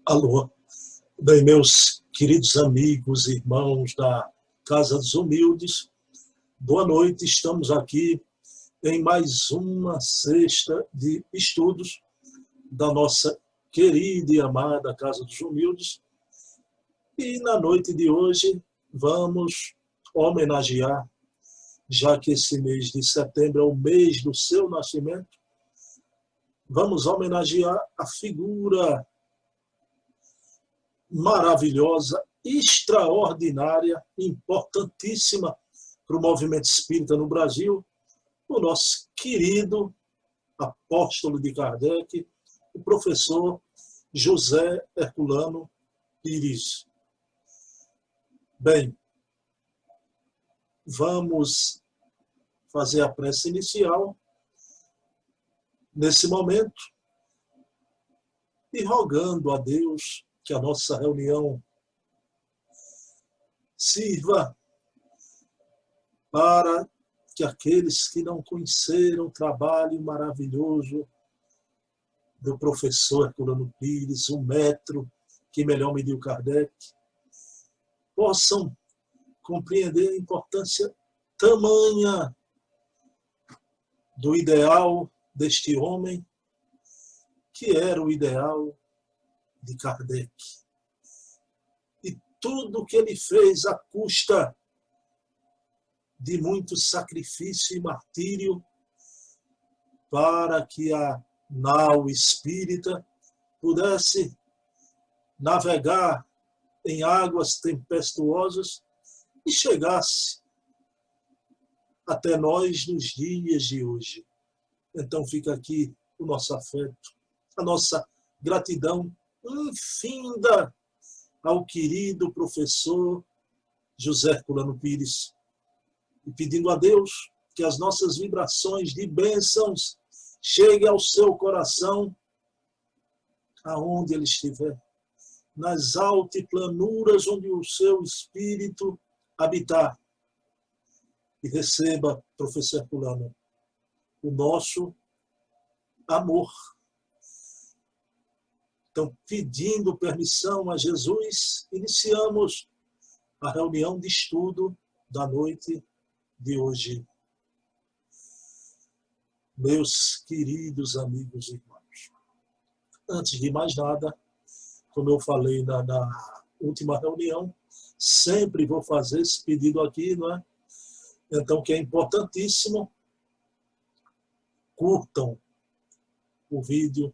Alô, bem, meus queridos amigos e irmãos da Casa dos Humildes, boa noite. Estamos aqui em mais uma sexta de estudos da nossa querida e amada Casa dos Humildes. E na noite de hoje vamos homenagear, já que esse mês de setembro é o mês do seu nascimento, vamos homenagear a figura maravilhosa, extraordinária, importantíssima para o movimento espírita no Brasil, o nosso querido apóstolo de Kardec, o professor José Herculano Pires. Bem, vamos fazer a prece inicial nesse momento e rogando a Deus que a nossa reunião sirva para que aqueles que não conheceram o trabalho maravilhoso do professor Herculano Pires, o metro que melhor mediu Kardec, possam compreender a importância tamanha do ideal deste homem, que era o ideal de Kardec. E tudo que ele fez à custa de muito sacrifício e martírio para que a nau espírita pudesse navegar em águas tempestuosas e chegasse até nós nos dias de hoje. Então fica aqui o nosso afeto, a nossa gratidão infinda ao querido professor José Herculano Pires, e pedindo a Deus que as nossas vibrações de bênçãos cheguem ao seu coração, aonde ele estiver, nas altiplanuras onde o seu espírito habitar, e receba, professor Herculano, o nosso amor. Então, pedindo permissão a Jesus, iniciamos a reunião de estudo da noite de hoje. Meus queridos amigos e irmãos, antes de mais nada, como eu falei na última reunião, sempre vou fazer esse pedido aqui, não é? Então, que é importantíssimo, curtam o vídeo,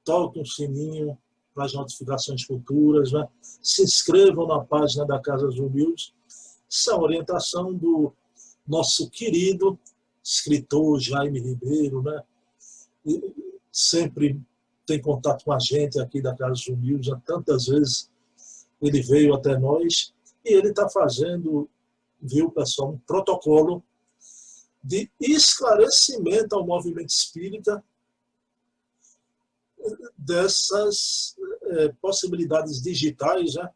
toquem o sininho para as notificações futuras, né? Se inscrevam na página da Casa dos Humildes. Essa é a orientação do nosso querido escritor Jaime Ribeiro, né? E sempre tem contato com a gente aqui da Casa dos Humildes, já tantas vezes ele veio até nós e ele está fazendo, viu, pessoal, um protocolo de esclarecimento ao movimento espírita dessas possibilidades digitais, né?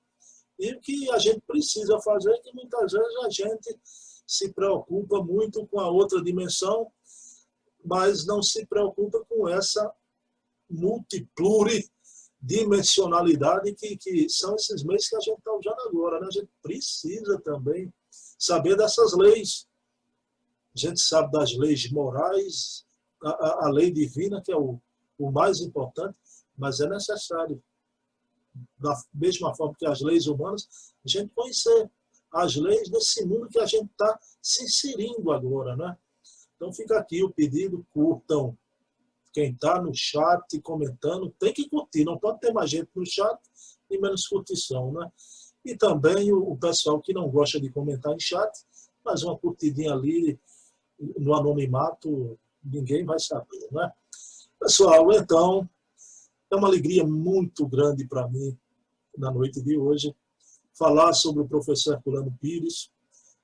E o que a gente precisa fazer é que muitas vezes a gente se preocupa muito com a outra dimensão, mas não se preocupa com essa multipluridimensionalidade que são esses meios que a gente está usando agora, né? A gente precisa também saber dessas leis. A gente sabe das leis morais, a lei divina, que é o mais importante, mas é necessário, da mesma forma que as leis humanas, a gente conhecer as leis desse mundo que a gente está se inserindo agora, né? Então fica aqui o pedido, curtam. Quem está no chat comentando, tem que curtir, não pode ter mais gente no chat e menos curtição, né? E também o pessoal que não gosta de comentar em chat, mas uma curtidinha ali no anonimato, ninguém vai saber, né? Pessoal, então, é uma alegria muito grande para mim, na noite de hoje, falar sobre o professor Herculano Pires,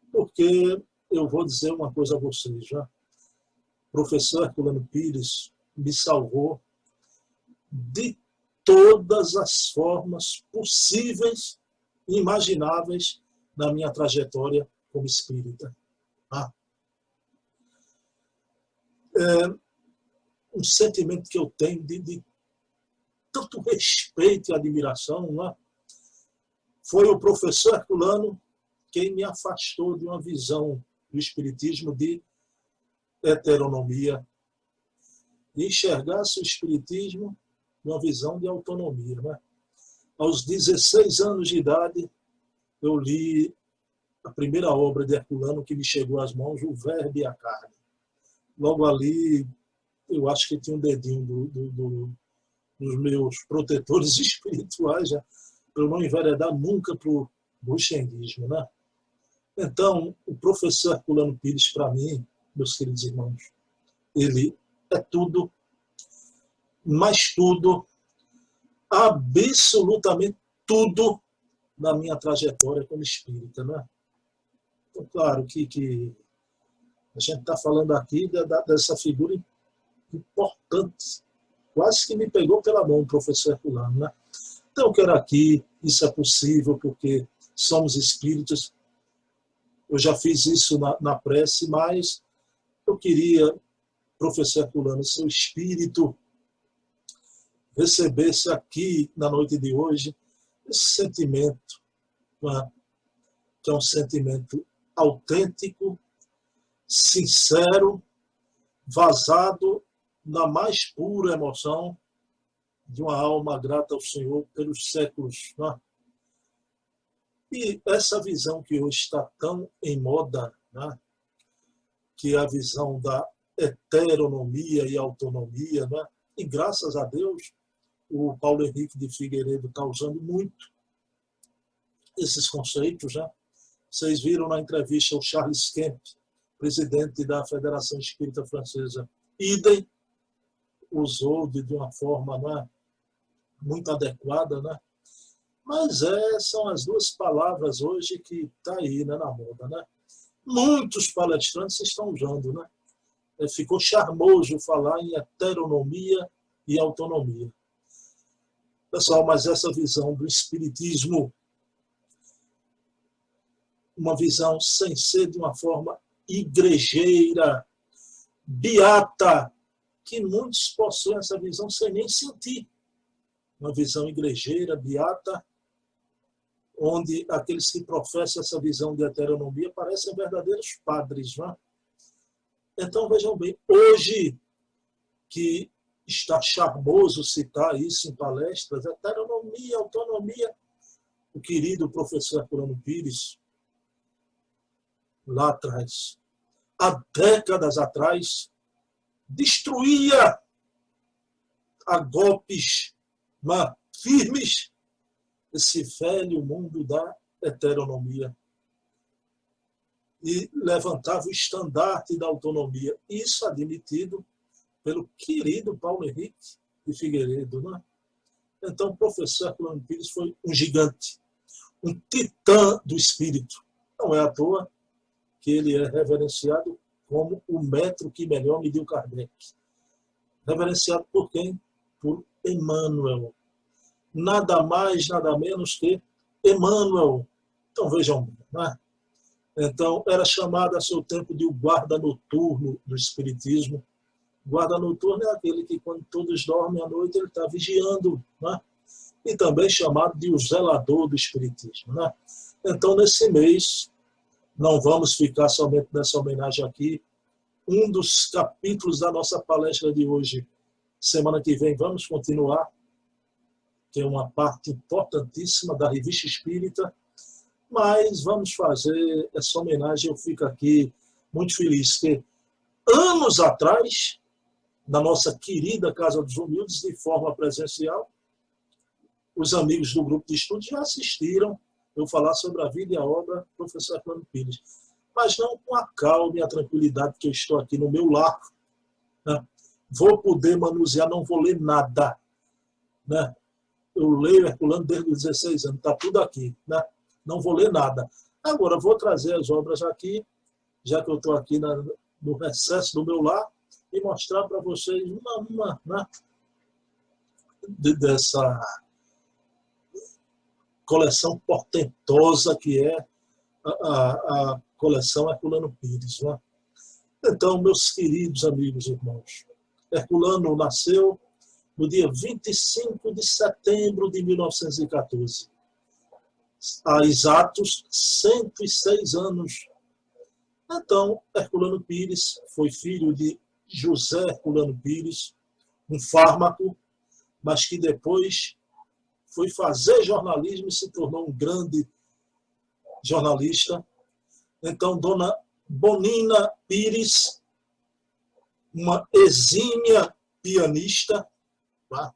porque eu vou dizer uma coisa a vocês, já. O professor Herculano Pires me salvou de todas as formas possíveis e imagináveis na minha trajetória como espírita. Um sentimento que eu tenho de tanto respeito e admiração, não é? Foi o professor Herculano quem me afastou de uma visão do espiritismo de heteronomia, e enxergasse o espiritismo numa visão de autonomia, né? Aos 16 anos de idade, eu li a primeira obra de Herculano que me chegou às mãos, O Verbo e a Carne. Logo ali, eu acho que tinha um dedinho dos meus protetores espirituais, já, para eu não enveredar nunca para o buxendismo, né? Então, o professor Herculano Pires, para mim, meus queridos irmãos, ele é tudo, mas tudo, absolutamente tudo na minha trajetória como espírita, né? Então, claro que a gente está falando aqui dessa figura importante, quase que me pegou pela mão o professor Herculano, né? Então, eu quero aqui, isso é possível porque somos espíritos. Eu já fiz isso na prece, mas eu queria, professor Herculano, seu espírito recebesse aqui na noite de hoje esse sentimento, né, que é um sentimento autêntico, sincero, vazado na mais pura emoção de uma alma grata ao Senhor pelos séculos, né? E essa visão que hoje está tão em moda, né, que é a visão da heteronomia e autonomia, né? E graças a Deus, o Paulo Henrique de Figueiredo está usando muito esses conceitos, né? Vocês viram na entrevista o Charles Kemp, presidente da Federação Espírita Francesa, idem, usou de uma forma, né, muito adequada, né? Mas são as duas palavras hoje que está aí, né, na moda, né? Muitos palestrantes estão usando, né? Ficou charmoso falar em heteronomia e autonomia. Pessoal, mas essa visão do espiritismo, uma visão sem ser de uma forma igrejeira, beata, que muitos possuem essa visão sem nem sentir. Uma visão igrejeira, beata, onde aqueles que professam essa visão de heteronomia parecem verdadeiros padres, não é? Então, vejam bem, hoje que está charmoso citar isso em palestras, heteronomia, autonomia, o querido professor Herculano Pires, lá atrás, há décadas atrás, destruía a golpes firmes esse velho mundo da heteronomia e levantava o estandarte da autonomia. Isso admitido pelo querido Paulo Henrique de Figueiredo, né? Então, o professor Herculano Pires foi um gigante, um titã do espírito. Não é à toa que ele é reverenciado como o metro que melhor mediu Kardec. Reverenciado por quem? Por Emmanuel. Nada mais, nada menos que Emmanuel. Então, vejam bem, né? Então, era chamado a seu tempo de o guarda noturno do espiritismo. Guarda noturno é aquele que, quando todos dormem à noite, ele está vigiando, né? E também chamado de o zelador do espiritismo, né? Então, nesse mês, não vamos ficar somente nessa homenagem aqui. Um dos capítulos da nossa palestra de hoje, semana que vem, vamos continuar, que é uma parte importantíssima da Revista Espírita, mas vamos fazer essa homenagem. Eu fico aqui muito feliz que, anos atrás, na nossa querida Casa dos Humildes, de forma presencial, os amigos do grupo de estudos já assistiram eu falar sobre a vida e a obra do professor Herculano Pires, mas não com a calma e a tranquilidade que eu estou aqui no meu lar, né? Vou poder manusear, não vou ler nada, né? Eu leio Herculano desde os 16 anos, está tudo aqui, né? Não vou ler nada. Agora, vou trazer as obras aqui, já que eu estou aqui no recesso do meu lar, e mostrar para vocês uma né, dessa coleção portentosa que é a coleção Herculano Pires, né? Então, meus queridos amigos e irmãos, Herculano nasceu no dia 25 de setembro de 1914. Há exatos 106 anos. Então, Herculano Pires foi filho de José Herculano Pires, um fármaco, mas que depois foi fazer jornalismo e se tornou um grande jornalista. Então, Dona Bonina Pires, uma exímia pianista, tá?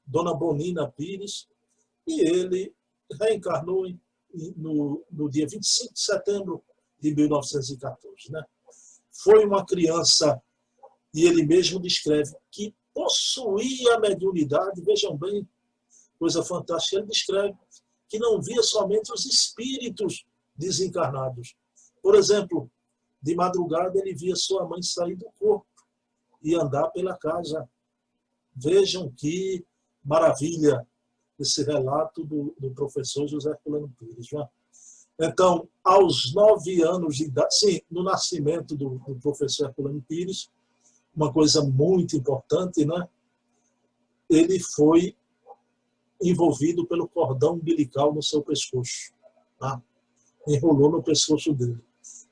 Dona Bonina Pires, e ele reencarnou no dia 25 de setembro de 1914. Né? Foi uma criança, e ele mesmo descreve, que possuía a mediunidade, vejam bem, coisa fantástica, ele descreve que não via somente os espíritos desencarnados. Por exemplo, de madrugada ele via sua mãe sair do corpo e andar pela casa. Vejam que maravilha esse relato do professor José Herculano Pires. Né? Então, aos 9 anos de idade, sim, no nascimento do professor Herculano Pires, uma coisa muito importante, né? Ele foi envolvido pelo cordão umbilical no seu pescoço. Tá? Enrolou no pescoço dele.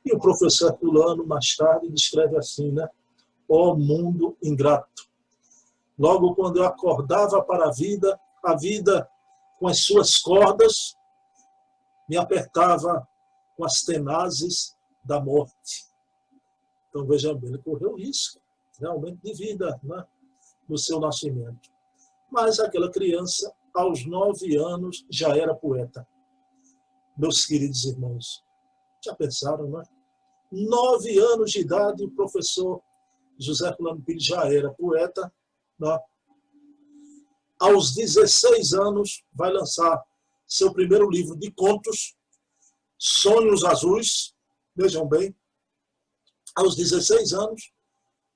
E o professor Herculano, mais tarde, descreve assim, né? Ó mundo ingrato. Logo quando eu acordava para a vida, com as suas cordas, me apertava com as tenazes da morte. Então, veja bem, ele correu risco, realmente, de vida, né? No seu nascimento. Mas aquela criança, aos 9 anos, já era poeta. Meus queridos irmãos, já pensaram, né? 9 anos de idade, o professor José Herculano Pires já era poeta. Né? Aos 16 anos, vai lançar seu primeiro livro de contos, Sonhos Azuis, vejam bem, aos 16 anos,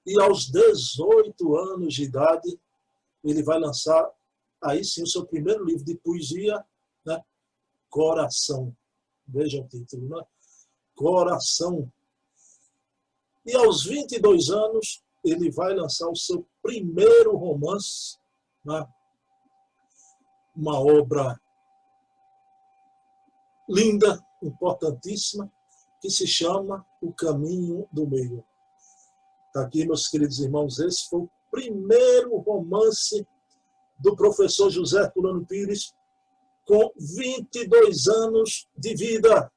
e aos 18 anos de idade, ele vai lançar, aí sim, o seu primeiro livro de poesia, né? Coração. Vejam o título, né? Coração. E aos 22 anos, ele vai lançar o seu primeiro romance, né? Uma obra linda, importantíssima, que se chama O Caminho do Meio. Está aqui, meus queridos irmãos, esse foi o primeiro romance do professor José Herculano Pires, com 22 anos de vida.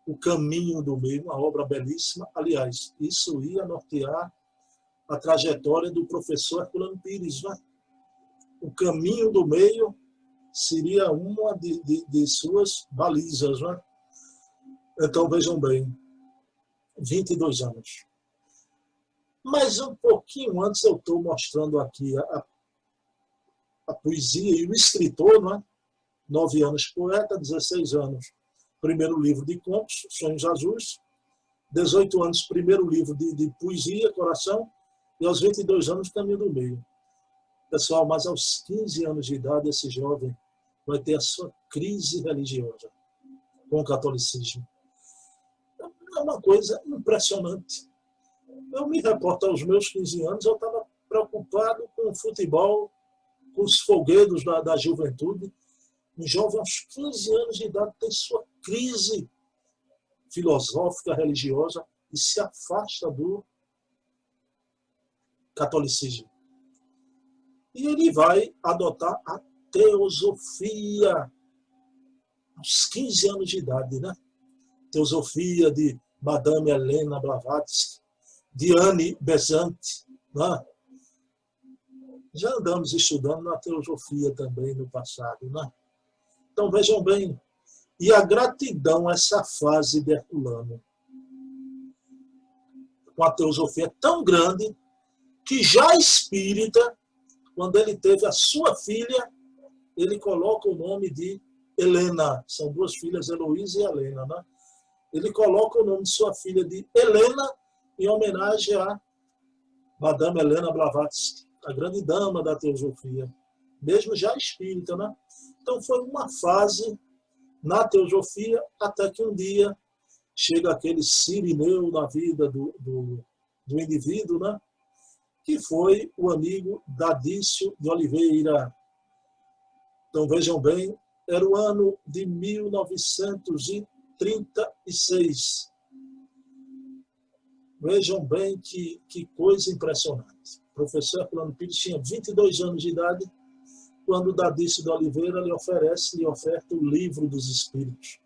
O Caminho do Meio, uma obra belíssima. Aliás, isso ia nortear a trajetória do professor Herculano Pires. Né? O Caminho do Meio seria uma de suas balizas. Né? Então, vejam bem, 22 anos. Mas um pouquinho antes eu estou mostrando aqui a poesia e o escritor, né? 9 anos poeta, 16 anos, primeiro livro de contos, Sonhos Azuis, 18 anos, primeiro livro de poesia, Coração, e aos 22 anos, Caminho do Meio. Pessoal, mas aos 15 anos de idade, esse jovem vai ter a sua crise religiosa com o catolicismo. É uma coisa impressionante. Eu me reporto aos meus 15 anos, eu estava preocupado com o futebol, com os folguedos da juventude. Um jovem aos 15 anos de idade tem sua crise filosófica, religiosa e se afasta do catolicismo. E ele vai adotar a teosofia aos 15 anos de idade, né? Teosofia de Madame Helena Blavatsky, de Anne Besant, né? Já andamos estudando na teosofia também no passado, né? Então vejam bem, e a gratidão a essa fase de Herculano, com a teosofia tão grande, que já espírita, quando ele teve a sua filha, ele coloca o nome de Helena. São duas filhas, Heloísa e Helena, né? Ele coloca o nome de sua filha de Helena em homenagem a Madame Helena Blavatsky, a grande dama da teosofia, mesmo já espírita, né? Então foi uma fase na teosofia, até que um dia chega aquele Cirineu na vida do indivíduo, né? que foi o amigo Dadício de Oliveira. Então, vejam bem, era o ano de 1936. Vejam bem que coisa impressionante. O professor Herculano Pires tinha 22 anos de idade quando Dadício de Oliveira lhe oferta o Livro dos Espíritos.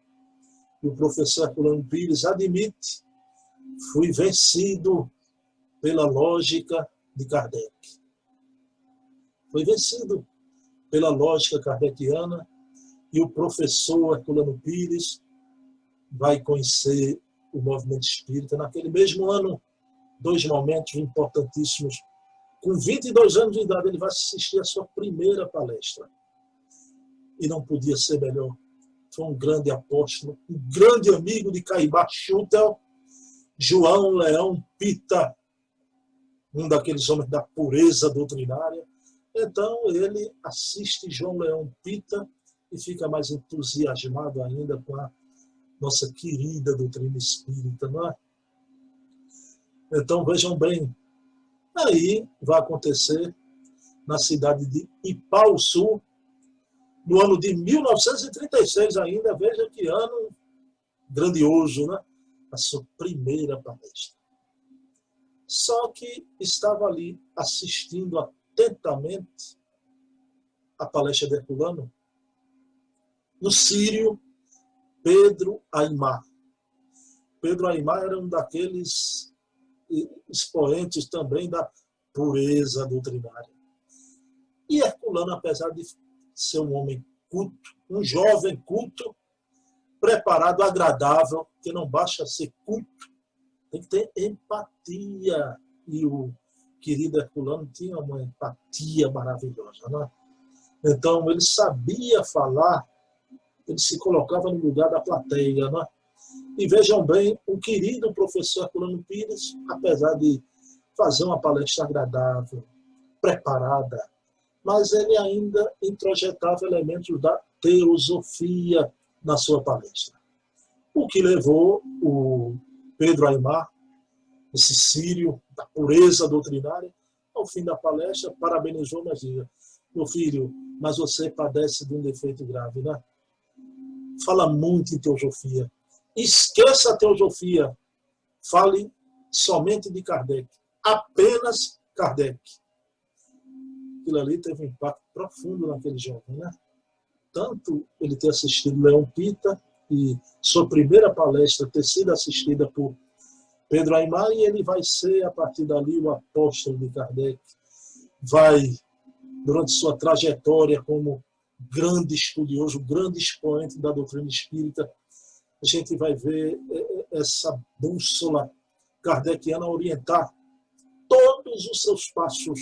E o professor Herculano Pires admite: fui vencido pela lógica de Kardec. Foi vencido pela lógica kardeciana, e o professor Herculano Pires vai conhecer o movimento espírita naquele mesmo ano. Dois momentos importantíssimos. Com 22 anos de idade, ele vai assistir a sua primeira palestra. E não podia ser melhor. Foi um grande apóstolo, um grande amigo de Caibá Schutel, João Leão Pita, um daqueles homens da pureza doutrinária. Então, ele assiste João Leão Pita e fica mais entusiasmado ainda com a nossa querida doutrina espírita, não é? Então, vejam bem, aí vai acontecer na cidade de Ipauçu, no ano de 1936 ainda, veja que ano grandioso, né? A sua primeira palestra. Só que estava ali assistindo atentamente a palestra de Herculano no sírio Pedro Aimar. Pedro Aimar era um daqueles expoentes também da pureza doutrinária. E Herculano, apesar de ser um homem culto, um jovem culto, preparado, agradável, que não basta ser culto, tem que ter empatia. E o querido Herculano tinha uma empatia maravilhosa, né? Então, ele sabia falar, ele se colocava no lugar da plateia, né? E vejam bem, o querido professor Herculano Pires, apesar de fazer uma palestra agradável, preparada, mas ele ainda introjetava elementos da teosofia na sua palestra. O que levou o Pedro Aimar, esse sírio da pureza doutrinária, ao fim da palestra, parabenizou, mas dizia: meu filho, mas você padece de um defeito grave, né? Fala muito em teosofia. Esqueça a teosofia. Fale somente de Kardec. Apenas Kardec. Aquilo ali teve um impacto profundo naquele jovem, né? Tanto ele ter assistido Leão Pita e sua primeira palestra ter sido assistida por Pedro Aimar, e ele vai ser, a partir dali, o apóstolo de Kardec. Vai, durante sua trajetória como grande estudioso, grande expoente da doutrina espírita, a gente vai ver essa bússola kardeciana orientar todos os seus passos.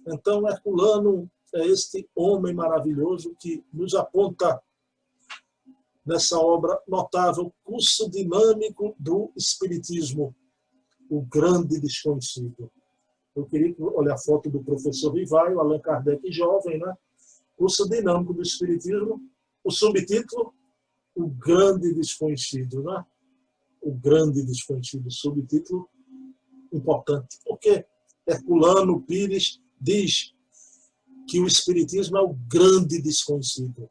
Então, Herculano é este homem maravilhoso que nos aponta nessa obra notável, Curso Dinâmico do Espiritismo, o grande desconhecido. Eu queria olhar a foto do professor Rivaio, Allan Kardec jovem, né? Curso Dinâmico do Espiritismo, o subtítulo, o grande desconhecido, né? O grande desconhecido, subtítulo importante. Porque Herculano Pires diz que o Espiritismo é o grande desconhecido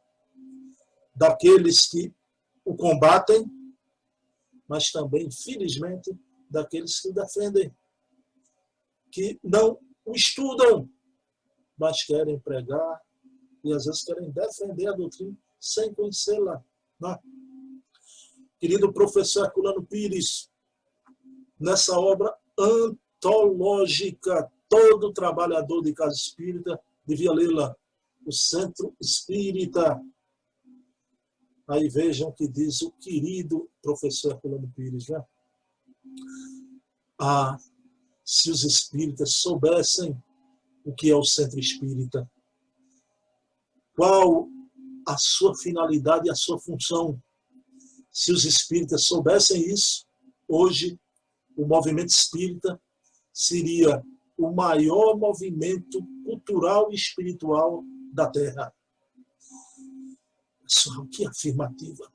daqueles que o combatem, mas também, infelizmente, daqueles que o defendem, que não o estudam, mas querem pregar e às vezes querem defender a doutrina sem conhecê-la. Né? Querido professor Herculano Pires, nessa obra antológica, todo trabalhador de casa espírita devia lê-la, o Centro Espírita. Aí vejam o que diz o querido professor Herculano Pires, né? Ah, se os espíritas soubessem o que é o Centro Espírita, qual a sua finalidade e a sua função, se os espíritas soubessem isso, hoje o movimento espírita seria o maior movimento cultural e espiritual da Terra. Pessoal, que afirmativa.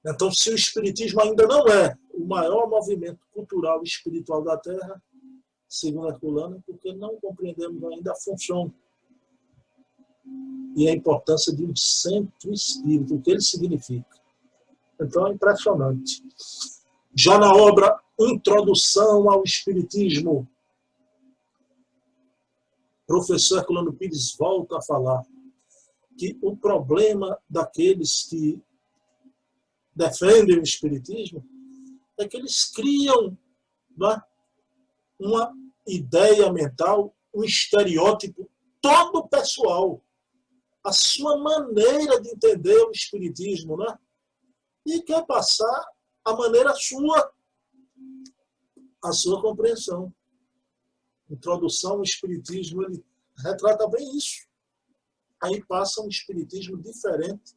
Então, se o Espiritismo ainda não é o maior movimento cultural e espiritual da Terra, segundo Herculano, porque não compreendemos ainda a função e a importância de um centro espírita, o que ele significa. Então é impressionante. Já na obra Introdução ao Espiritismo, o professor Herculano Pires volta a falar que o problema daqueles que defendem o Espiritismo é que eles criam, né, uma ideia mental, um estereótipo todo pessoal, a sua maneira de entender o Espiritismo, né? E quer passar a maneira sua, a sua compreensão. Introdução ao Espiritismo, ele retrata bem isso. Aí passa um Espiritismo diferente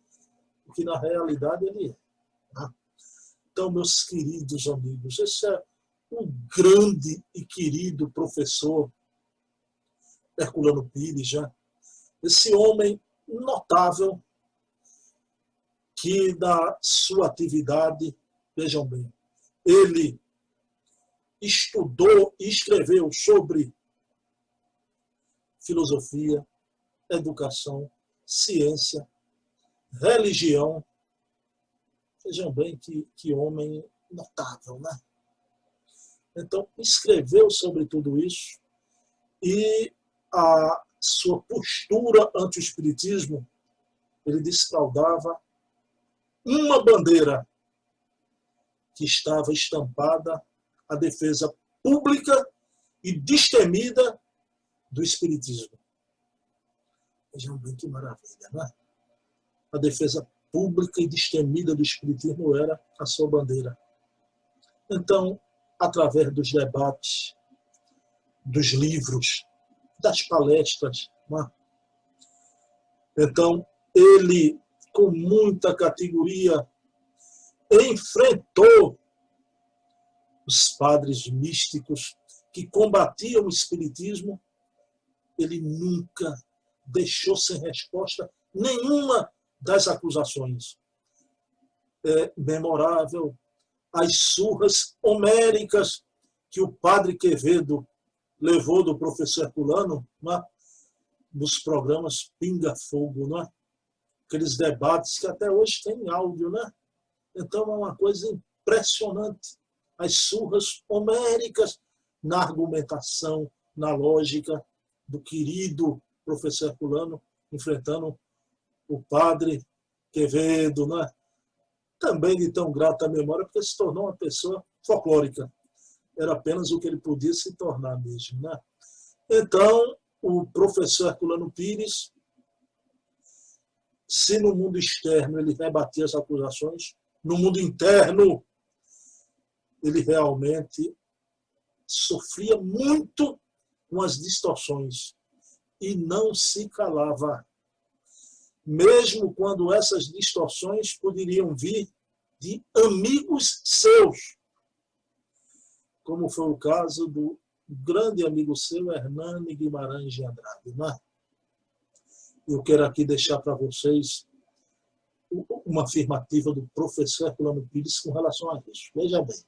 do que na realidade ele é. Né? Então, meus queridos amigos, esse é o grande e querido professor Herculano Pires, já. Esse homem notável que da sua atividade, vejam bem, ele estudou e escreveu sobre filosofia, educação, ciência, religião. Vejam bem que homem notável, né? Então, escreveu sobre tudo isso e a sua postura ante o Espiritismo, ele desfraldava uma bandeira que estava estampada a defesa pública e destemida do Espiritismo. Vejam bem que maravilha, né? A defesa pública e destemida do Espiritismo era a sua bandeira. Então, através dos debates, dos livros, das palestras, né? Então, ele, com muita categoria, enfrentou os padres místicos que combatiam o Espiritismo. Ele nunca deixou sem resposta nenhuma das acusações. É memorável as surras homéricas que o padre Quevedo levou do professor Herculano, né, nos programas Pinga Fogo, né? Aqueles debates que até hoje tem áudio, né? Então é uma coisa impressionante. As surras homéricas na argumentação, na lógica do querido professor Herculano, enfrentando o padre Quevedo, né? Também de tão grata memória, porque se tornou uma pessoa folclórica. Era apenas o que ele podia se tornar mesmo, né? Então, o professor Herculano Pires, se no mundo externo ele rebatia as acusações, no mundo interno ele realmente sofria muito com as distorções e não se calava, mesmo quando essas distorções poderiam vir de amigos seus, como foi o caso do grande amigo seu, Hernani Guimarães de Andrade. Né? Eu quero aqui deixar para vocês uma afirmativa do professor Herculano Pires com relação a isso. Veja bem,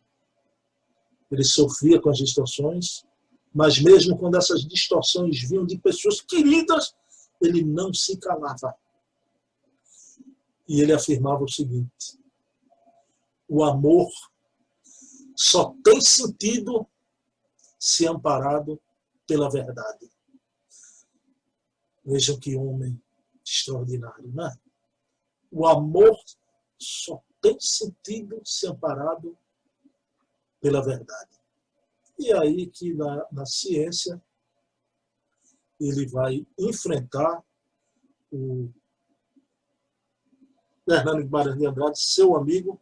ele sofria com as distorções, mas mesmo quando essas distorções vinham de pessoas queridas, ele não se calava. E ele afirmava o seguinte: o amor só tem sentido se amparado pela verdade. Vejam que homem extraordinário, né? O amor só tem sentido se amparado pela verdade. E aí que na ciência ele vai enfrentar o Hernani Guimarães de Andrade, seu amigo,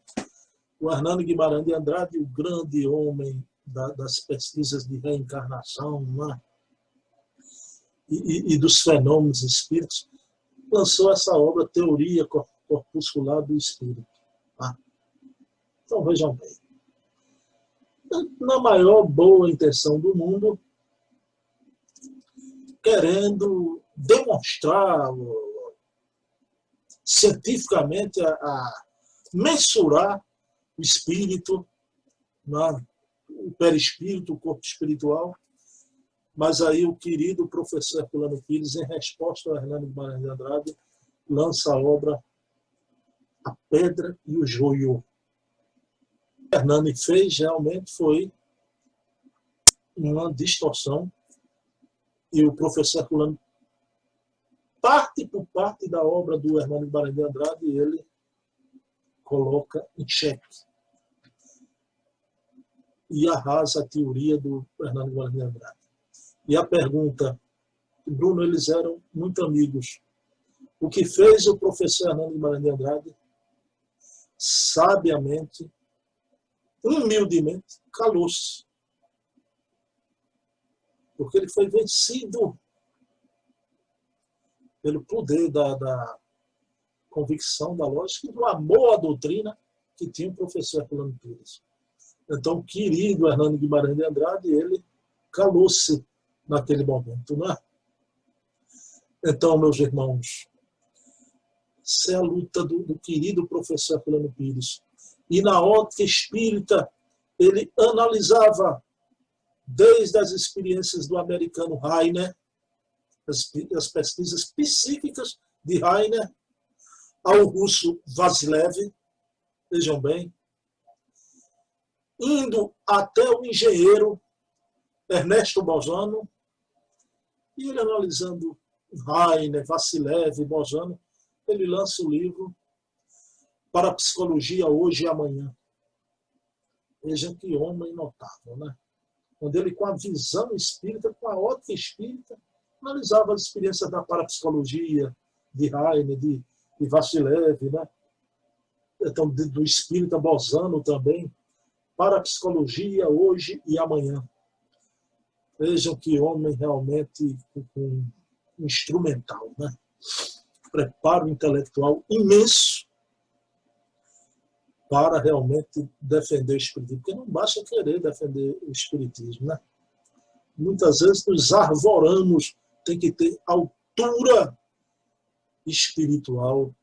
o Hernani Guimarães de Andrade, o grande homem das pesquisas de reencarnação, né? E dos fenômenos espíritos, lançou essa obra, Teoria Corpuscular do Espírito. Tá? Então, vejam bem. Na maior boa intenção do mundo, querendo demonstrar cientificamente, a mensurar o espírito, o perispírito, o corpo espiritual, Mas aí o querido professor Herculano Pires, em resposta ao Hernani Guimarães de Andrade, lança a obra A Pedra e o Joio. O que Hernani fez realmente foi uma distorção, e o professor Herculano, parte por parte da obra do Hernani Guimarães de Andrade, ele coloca em xeque e arrasa a teoria do Hernani Guimarães de Andrade. E a pergunta, Bruno, eles eram muito amigos. O que fez o professor Hernani Guimarães de Andrade? Sabiamente, humildemente, calou-se. Porque ele foi vencido pelo poder da convicção, da lógica e do amor à doutrina que tinha o professor Herculano Pires. Então, o querido Hernani Guimarães de Andrade, ele calou-se naquele momento, não é? Então, meus irmãos, essa é a luta do querido professor Herculano Pires. E na ótica espírita, ele analisava, desde as experiências do americano Heiner, as pesquisas psíquicas de Heiner, ao russo Vasilev, vejam bem, indo até o engenheiro Ernesto Bolzano, e ele analisando Heiner, Vasilev, Bolzano, ele lança o livro Para a Psicologia Hoje e Amanhã. Vejam que homem notável, né? Onde ele, com a visão espírita, com a ótica espírita, analisava as experiências da parapsicologia, de Heiner, de Vasilev, né? Então, do espírita Bolzano também, Parapsicologia Hoje e Amanhã. Vejam que homem realmente com instrumental, né? Preparo intelectual imenso para realmente defender o espiritismo, porque não basta querer defender o espiritismo, né? Muitas vezes nos arvoramos, tem que ter altura espiritual,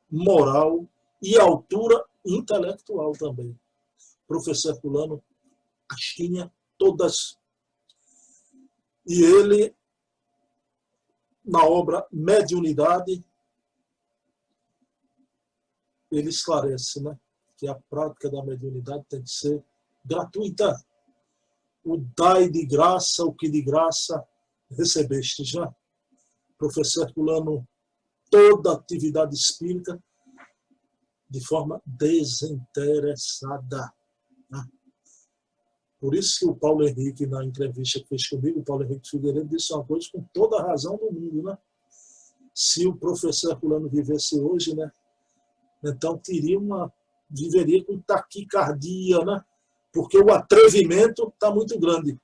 moral e altura intelectual também. O professor Herculano as tinha todas. E ele, na obra Mediunidade, ele esclarece, né, que a prática da mediunidade tem que ser gratuita. O dai de graça, o que de graça recebeste já. Professor Herculano, toda atividade espírita de forma desinteressada. Né? Por isso que o Paulo Henrique, na entrevista que fez comigo, o Paulo Henrique Figueiredo disse uma coisa com toda a razão do mundo, né? Se o professor Herculano vivesse hoje, né, então viveria com taquicardia, né? Porque o atrevimento está muito grande.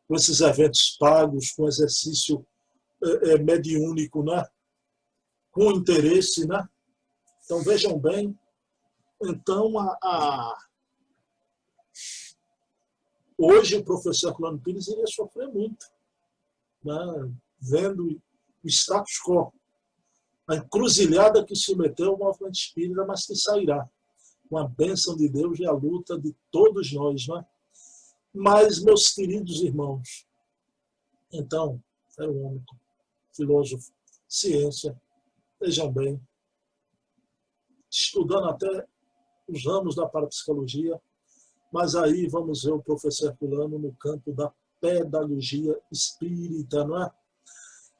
Com esses eventos pagos, com exercício mediúnico, né? Com interesse, né? Então, vejam bem, então, hoje o professor Herculano Pires iria sofrer muito, né? Vendo o status quo, a encruzilhada que se meteu ao movimento espírita, mas que sairá. Com a bênção de Deus e a luta de todos nós. Né? Mas, meus queridos irmãos, então, era um homem, filósofo, ciência, vejam bem, estudando até os ramos da parapsicologia, mas aí vamos ver o professor Herculano no campo da pedagogia espírita, não é?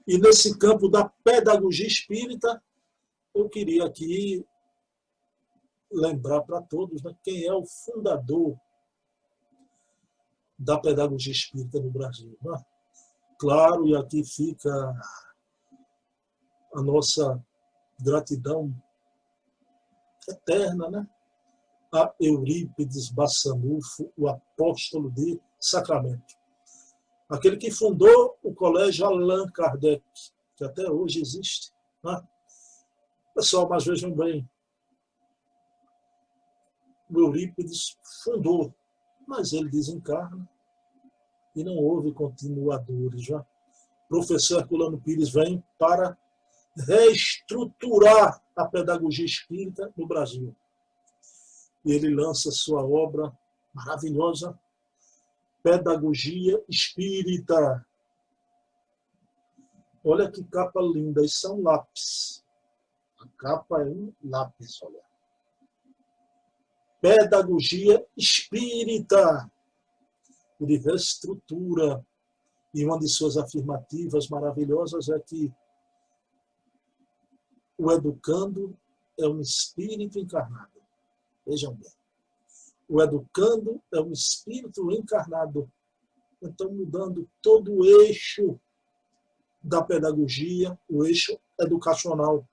E nesse campo da pedagogia espírita, eu queria aqui lembrar para todos, né, quem é o fundador da pedagogia espírita no Brasil. Né? Claro, e aqui fica a nossa gratidão eterna, né? A Eurípides Bassanufo, o apóstolo de Sacramento. Aquele que fundou o Colégio Allan Kardec, que até hoje existe. Né? Pessoal, mas vejam bem, o Eurípides fundou, mas ele desencarna e não houve continuadores. Já. O professor Herculano Pires vem para reestruturar a pedagogia espírita no Brasil. E ele lança sua obra maravilhosa, Pedagogia Espírita. Olha que capa linda, isso são lápis. A capa é um lápis, olha. Pedagogia Espírita. Ele reestrutura. E uma de suas afirmativas maravilhosas é que o educando é um espírito encarnado. Vejam bem. O educando é um espírito encarnado. Então, mudando todo o eixo da pedagogia, o eixo educacional.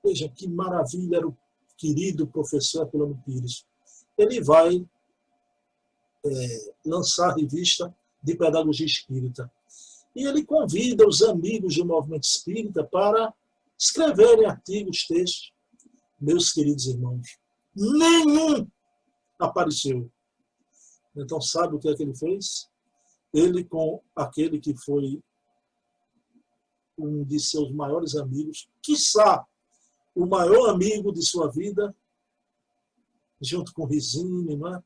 Veja que maravilha era o querido professor Herculano Pires. Ele vai lançar a revista de Pedagogia Espírita. E ele convida os amigos do movimento espírita para escreverem artigos, textos. Meus queridos irmãos, nenhum apareceu. Então, sabe o que é que ele fez? Ele, com aquele que foi um de seus maiores amigos, quiçá o maior amigo de sua vida, junto com Rizzini, não é?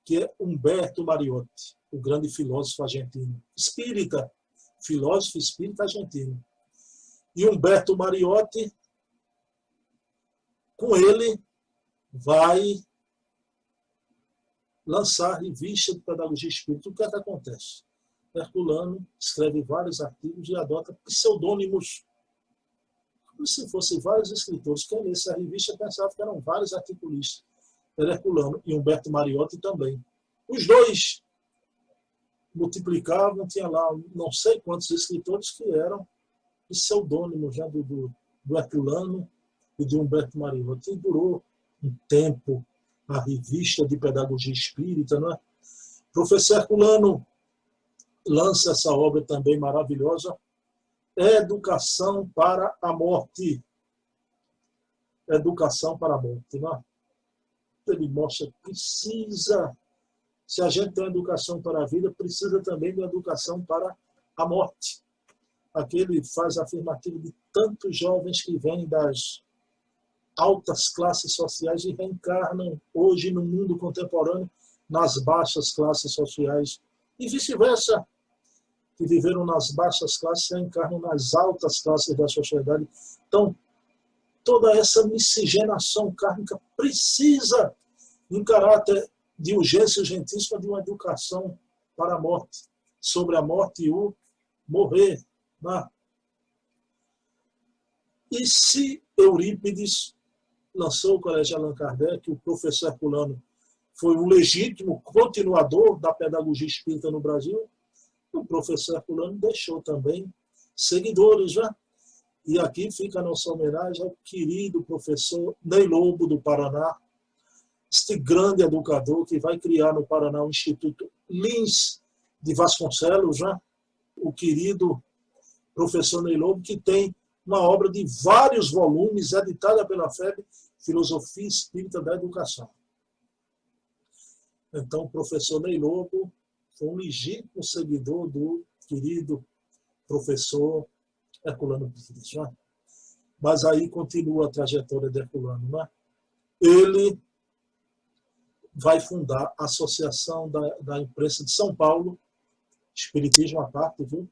Que é Humberto Mariotti, o grande filósofo argentino. Espírita, filósofo espírita argentino. E Humberto Mariotti, com ele, vai lançar a revista de Pedagogia Espírita. O que é que acontece? Herculano escreve vários artigos e adota pseudônimos, como se fossem vários escritores. Quem lesse a revista pensava que eram vários articulistas. Era Herculano e Humberto Mariotti também. Os dois multiplicavam, tinha lá não sei quantos escritores que eram pseudônimos já do Herculano e de Humberto Mariotti. E durou um tempo a revista de Pedagogia Espírita, não é? Professor Herculano lança essa obra também maravilhosa, Educação para a Morte. Educação para a Morte, não é? Ele mostra que precisa, se a gente tem educação para a vida, precisa também de educação para a morte. Aqui ele faz a afirmativa de tantos jovens que vêm das altas classes sociais e reencarnam hoje no mundo contemporâneo nas baixas classes sociais e vice-versa, que viveram nas baixas classes reencarnam nas altas classes da sociedade. Então, toda essa miscigenação kármica precisa, em caráter de urgência urgentíssima, de uma educação para a morte, sobre a morte e o morrer. Né? E se Eurípides lançou o Colégio Allan Kardec, o professor Herculano foi um legítimo continuador da pedagogia espírita no Brasil, o professor Herculano deixou também seguidores, né? E aqui fica a nossa homenagem ao querido professor Ney Lobo, do Paraná, este grande educador que vai criar no Paraná o Instituto Lins de Vasconcelos, né? O querido professor Ney Lobo, que tem uma obra de vários volumes, editada pela FEB, Filosofia Espírita da Educação. Então, o professor Ney Lobo foi um legítimo seguidor do querido professor Herculano Pires. Né? Mas aí continua a trajetória de Herculano. Né? Ele vai fundar a Associação da Imprensa de São Paulo, Espiritismo à parte, viu?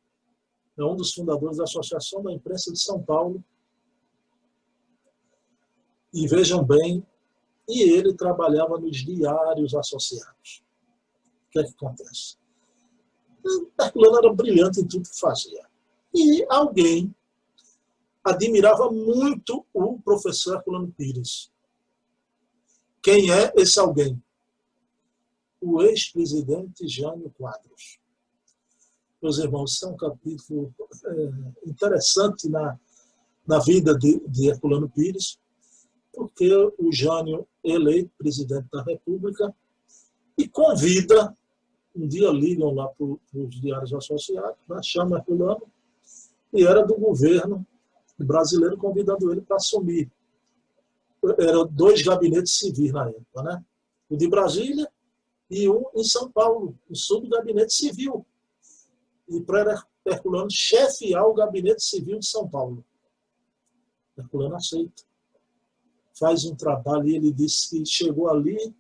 É um dos fundadores da Associação da Imprensa de São Paulo. E vejam bem, e ele trabalhava nos diários associados. O que é que acontece? Herculano era brilhante em tudo que fazia. E alguém admirava muito o professor Herculano Pires. Quem é esse alguém? O ex-presidente Jânio Quadros. Meus irmãos, isso é um capítulo interessante na vida de Herculano Pires, porque o Jânio, eleito presidente da República, e convida, um dia ligam lá para os diários associados, né, chama Herculano, e era do governo brasileiro convidando ele para assumir. Eram 2 gabinetes civis na época, né? O de Brasília e um em São Paulo, o subgabinete civil. E para Herculano chefiar o gabinete civil de São Paulo. Herculano aceita. Faz um trabalho e ele disse que chegou ali,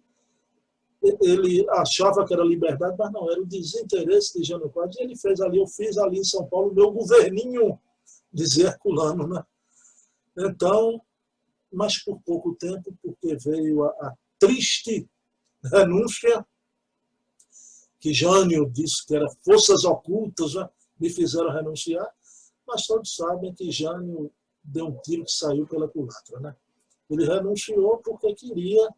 ele achava que era liberdade, mas não, era o desinteresse de Jânio Quadros. E ele fez ali, eu fiz ali em São Paulo o meu governinho, dizia Herculano, né? Então, mas por pouco tempo, porque veio a triste renúncia, que Jânio disse que eram forças ocultas, né? Me fizeram renunciar, mas todos sabem que Jânio deu um tiro que saiu pela culatra, né? Ele renunciou porque queria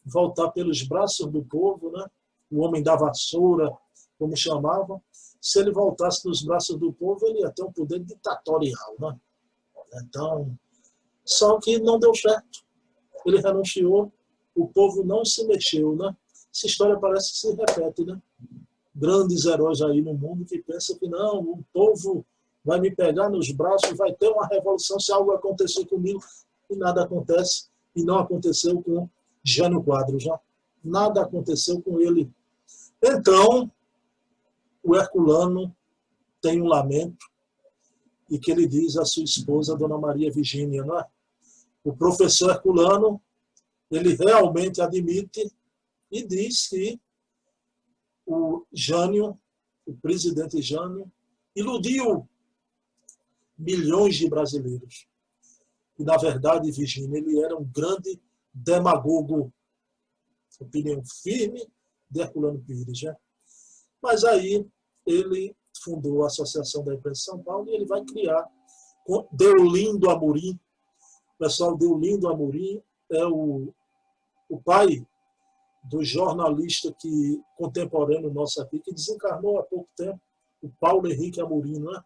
voltar pelos braços do povo, né? O homem da vassoura, como chamavam. Se ele voltasse nos braços do povo, ele ia ter um poder ditatorial, né? Então, só que não deu certo. Ele renunciou, o povo não se mexeu, né? Essa história parece que se repete, né? Grandes heróis aí no mundo que pensam que não, o povo vai me pegar nos braços, vai ter uma revolução se algo acontecer comigo, e nada acontece, e não aconteceu com Jânio Quadros, já. Nada aconteceu com ele. Então, o Herculano tem um lamento, e que ele diz à sua esposa, Dona Maria Virgínia, não é? O professor Herculano, ele realmente admite e diz que o Jânio, o presidente Jânio, iludiu milhões de brasileiros. E, na verdade, Virgínia, ele era um grande demagogo, opinião firme de Herculano Pires. Né? Mas aí ele fundou a Associação da Imprensa de São Paulo e ele vai criar com Deolindo Amorim. O pessoal, Deolindo Amorim é o pai do jornalista contemporâneo nosso aqui, que desencarnou há pouco tempo, o Paulo Henrique Amorim, não é?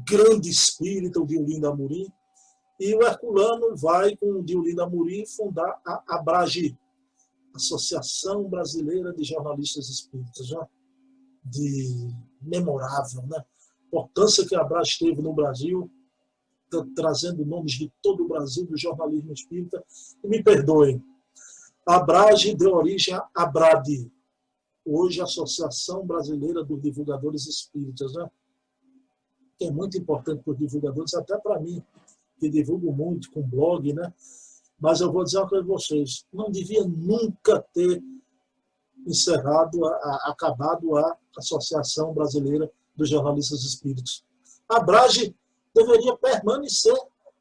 Grande espírita, o Deolindo Amorim. E o Herculano vai, com o Deolindo Amorim, fundar a ABRAGE, Associação Brasileira de Jornalistas Espíritas, né? De memorável, né? Importância que a ABRAGE teve no Brasil, trazendo nomes de todo o Brasil, do jornalismo espírita. E me perdoem, a ABRAGE deu origem à ABRADE, hoje a Associação Brasileira dos Divulgadores Espíritas, né? Que é muito importante para os divulgadores, até para mim, que divulgo muito com blog, né? Mas eu vou dizer uma coisa para vocês, não devia nunca ter acabado a Associação Brasileira dos Jornalistas Espíritas. A ABRAGE deveria permanecer,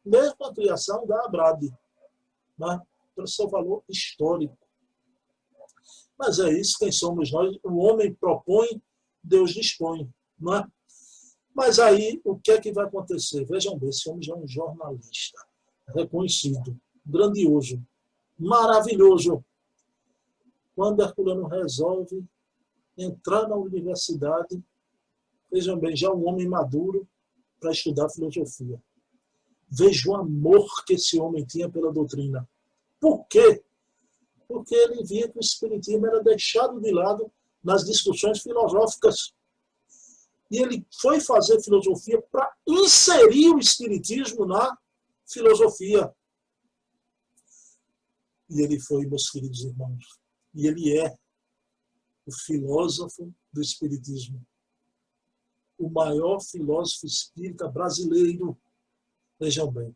mesmo a criação da ABRADE, né? Pelo seu valor histórico. Mas é isso, quem somos nós? O homem propõe, Deus dispõe, não é? Mas aí, o que é que vai acontecer? Vejam bem, esse homem já é um jornalista reconhecido, grandioso, maravilhoso. Quando Herculano resolve entrar na universidade, vejam bem, já um homem maduro para estudar filosofia. Veja o amor que esse homem tinha pela doutrina. Por quê? Porque ele via que o espiritismo era deixado de lado nas discussões filosóficas. E ele foi fazer filosofia para inserir o espiritismo na filosofia. E ele foi, meus queridos irmãos, e ele é o filósofo do espiritismo. O maior filósofo espírita brasileiro. Vejam bem,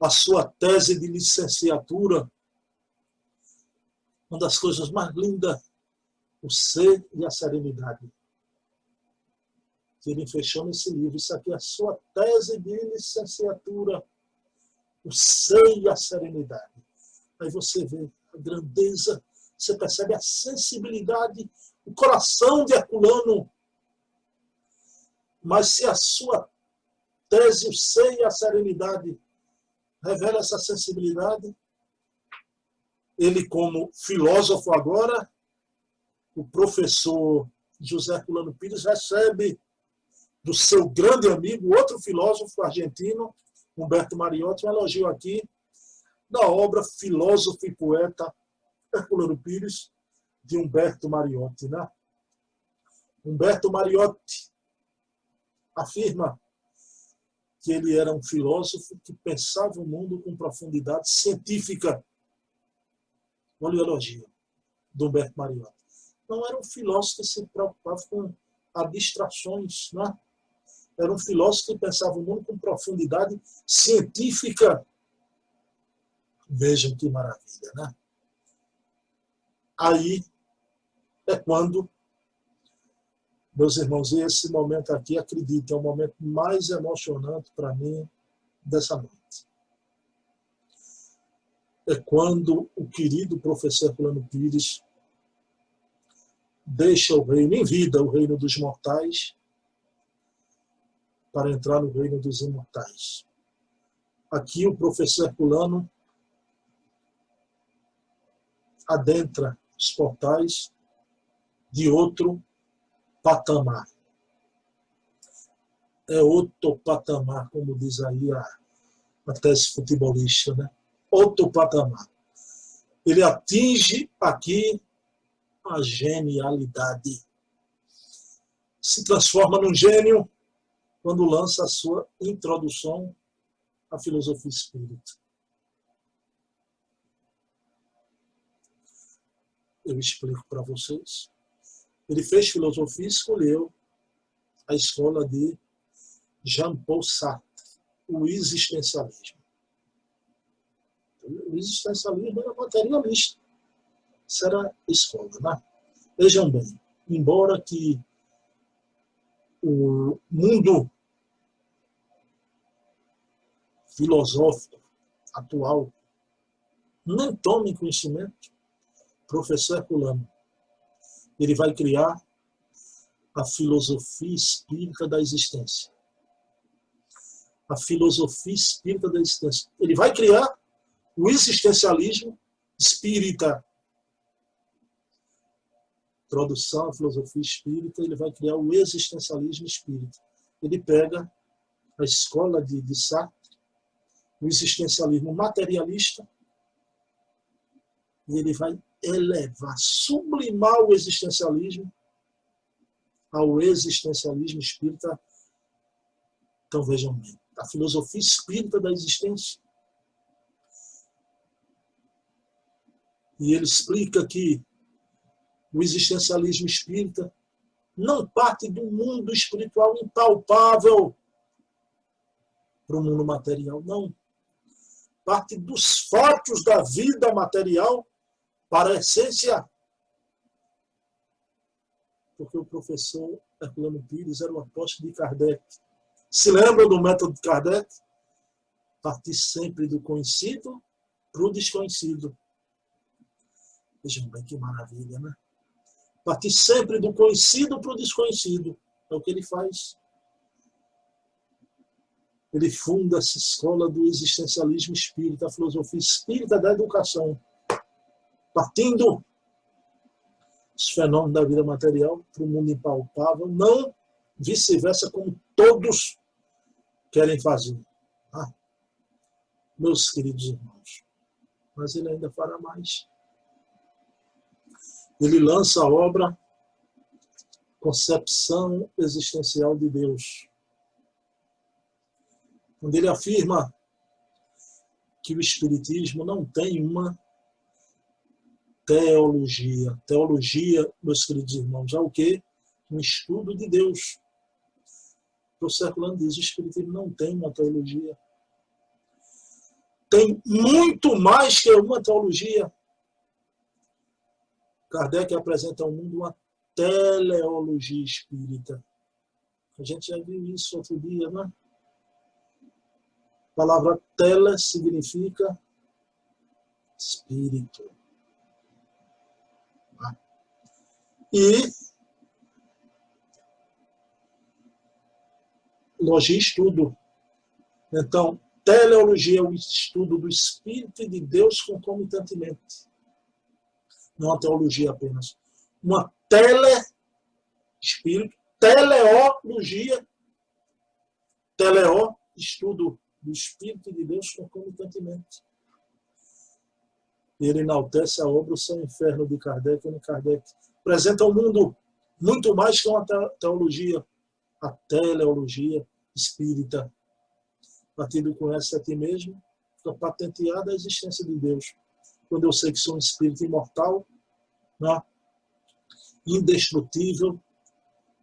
a sua tese de licenciatura, uma das coisas mais lindas, o ser e a serenidade. Que ele fechou nesse livro. Isso aqui é a sua tese de licenciatura, o ser e a serenidade. Aí você vê a grandeza, você percebe a sensibilidade, o coração de Herculano. Mas se a sua tese, o ser e a serenidade, revela essa sensibilidade, ele, como filósofo agora, o professor José Herculano Pires recebe do seu grande amigo, outro filósofo argentino, Humberto Mariotti, um elogio aqui da obra Filósofo e Poeta Herculano Pires, de Humberto Mariotti. Né? Humberto Mariotti afirma que ele era um filósofo que pensava o mundo com profundidade científica. Olha o elogio do Humberto Mariotti. Não era um filósofo que se preocupava com abstrações, né? Era um filósofo que pensava o mundo com profundidade científica. Vejam que maravilha, né? aí é quando, meus irmãos, esse momento aqui, acredite, é o momento mais emocionante para mim dessa noite. É quando o querido professor Herculano Pires deixa o reino em vida, o reino dos mortais, para entrar no reino dos imortais. Aqui o professor Herculano adentra os portais de outro patamar. É outro patamar, como diz aí a tese futebolista, né? Outro patamar. Ele atinge aqui a genialidade. Se transforma num gênio quando lança a sua introdução à filosofia espírita. Eu explico para vocês. Ele fez filosofia e escolheu a escola de Jean-Paul Sartre, o existencialismo. O existencialismo era materialista. Isso era a escola, né? Vejam bem, embora que o mundo filosófico atual não tome conhecimento, o professor Herculano, ele vai criar a filosofia espírita da existência. A filosofia espírita da existência. Ele vai criar o existencialismo espírita. Introdução à filosofia espírita, ele vai criar o existencialismo espírita. Ele pega a escola de Sartre, o existencialismo materialista, e ele vai elevar, sublimar o existencialismo ao existencialismo espírita. Então vejam bem, a filosofia espírita da existência. E ele explica que o existencialismo espírita não parte do mundo espiritual impalpável para o mundo material, não. Parte dos fatos da vida material para a essência. Porque o professor Herculano Pires era o apóstolo de Kardec. Se lembram do método de Kardec? Partir sempre do conhecido para o desconhecido. Vejam bem que maravilha, né? Partir sempre do conhecido para o desconhecido. É o que ele faz. Ele funda essa escola do existencialismo espírita, a filosofia espírita da educação. Partindo dos fenômenos da vida material para o mundo impalpável, não vice-versa, como todos querem fazer. Ah, meus queridos irmãos, mas ele ainda fará mais. Ele lança a obra Concepção Existencial de Deus, onde ele afirma que o Espiritismo não tem uma teologia. Teologia, meus queridos irmãos, é o quê? Um estudo de Deus. O professor Herculano diz, o Espiritismo não tem uma teologia. Tem muito mais que uma teologia. Kardec apresenta ao mundo uma teleologia espírita. A gente já viu isso outro dia, né? A palavra tele significa espírito. E logia, estudo. Então, teleologia é o estudo do Espírito e de Deus concomitantemente. Não a teologia apenas. Uma espírito, teleologia, teleo, estudo do Espírito e de Deus concomitantemente. Ele enaltece a obra O Céu e o Inferno de Kardec, onde Kardec apresenta ao mundo muito mais que uma teologia, a teleologia espírita. A partir do conhece a ti mesmo, fica patenteada a existência de Deus. Quando eu sei que sou um espírito imortal, né? Indestrutível,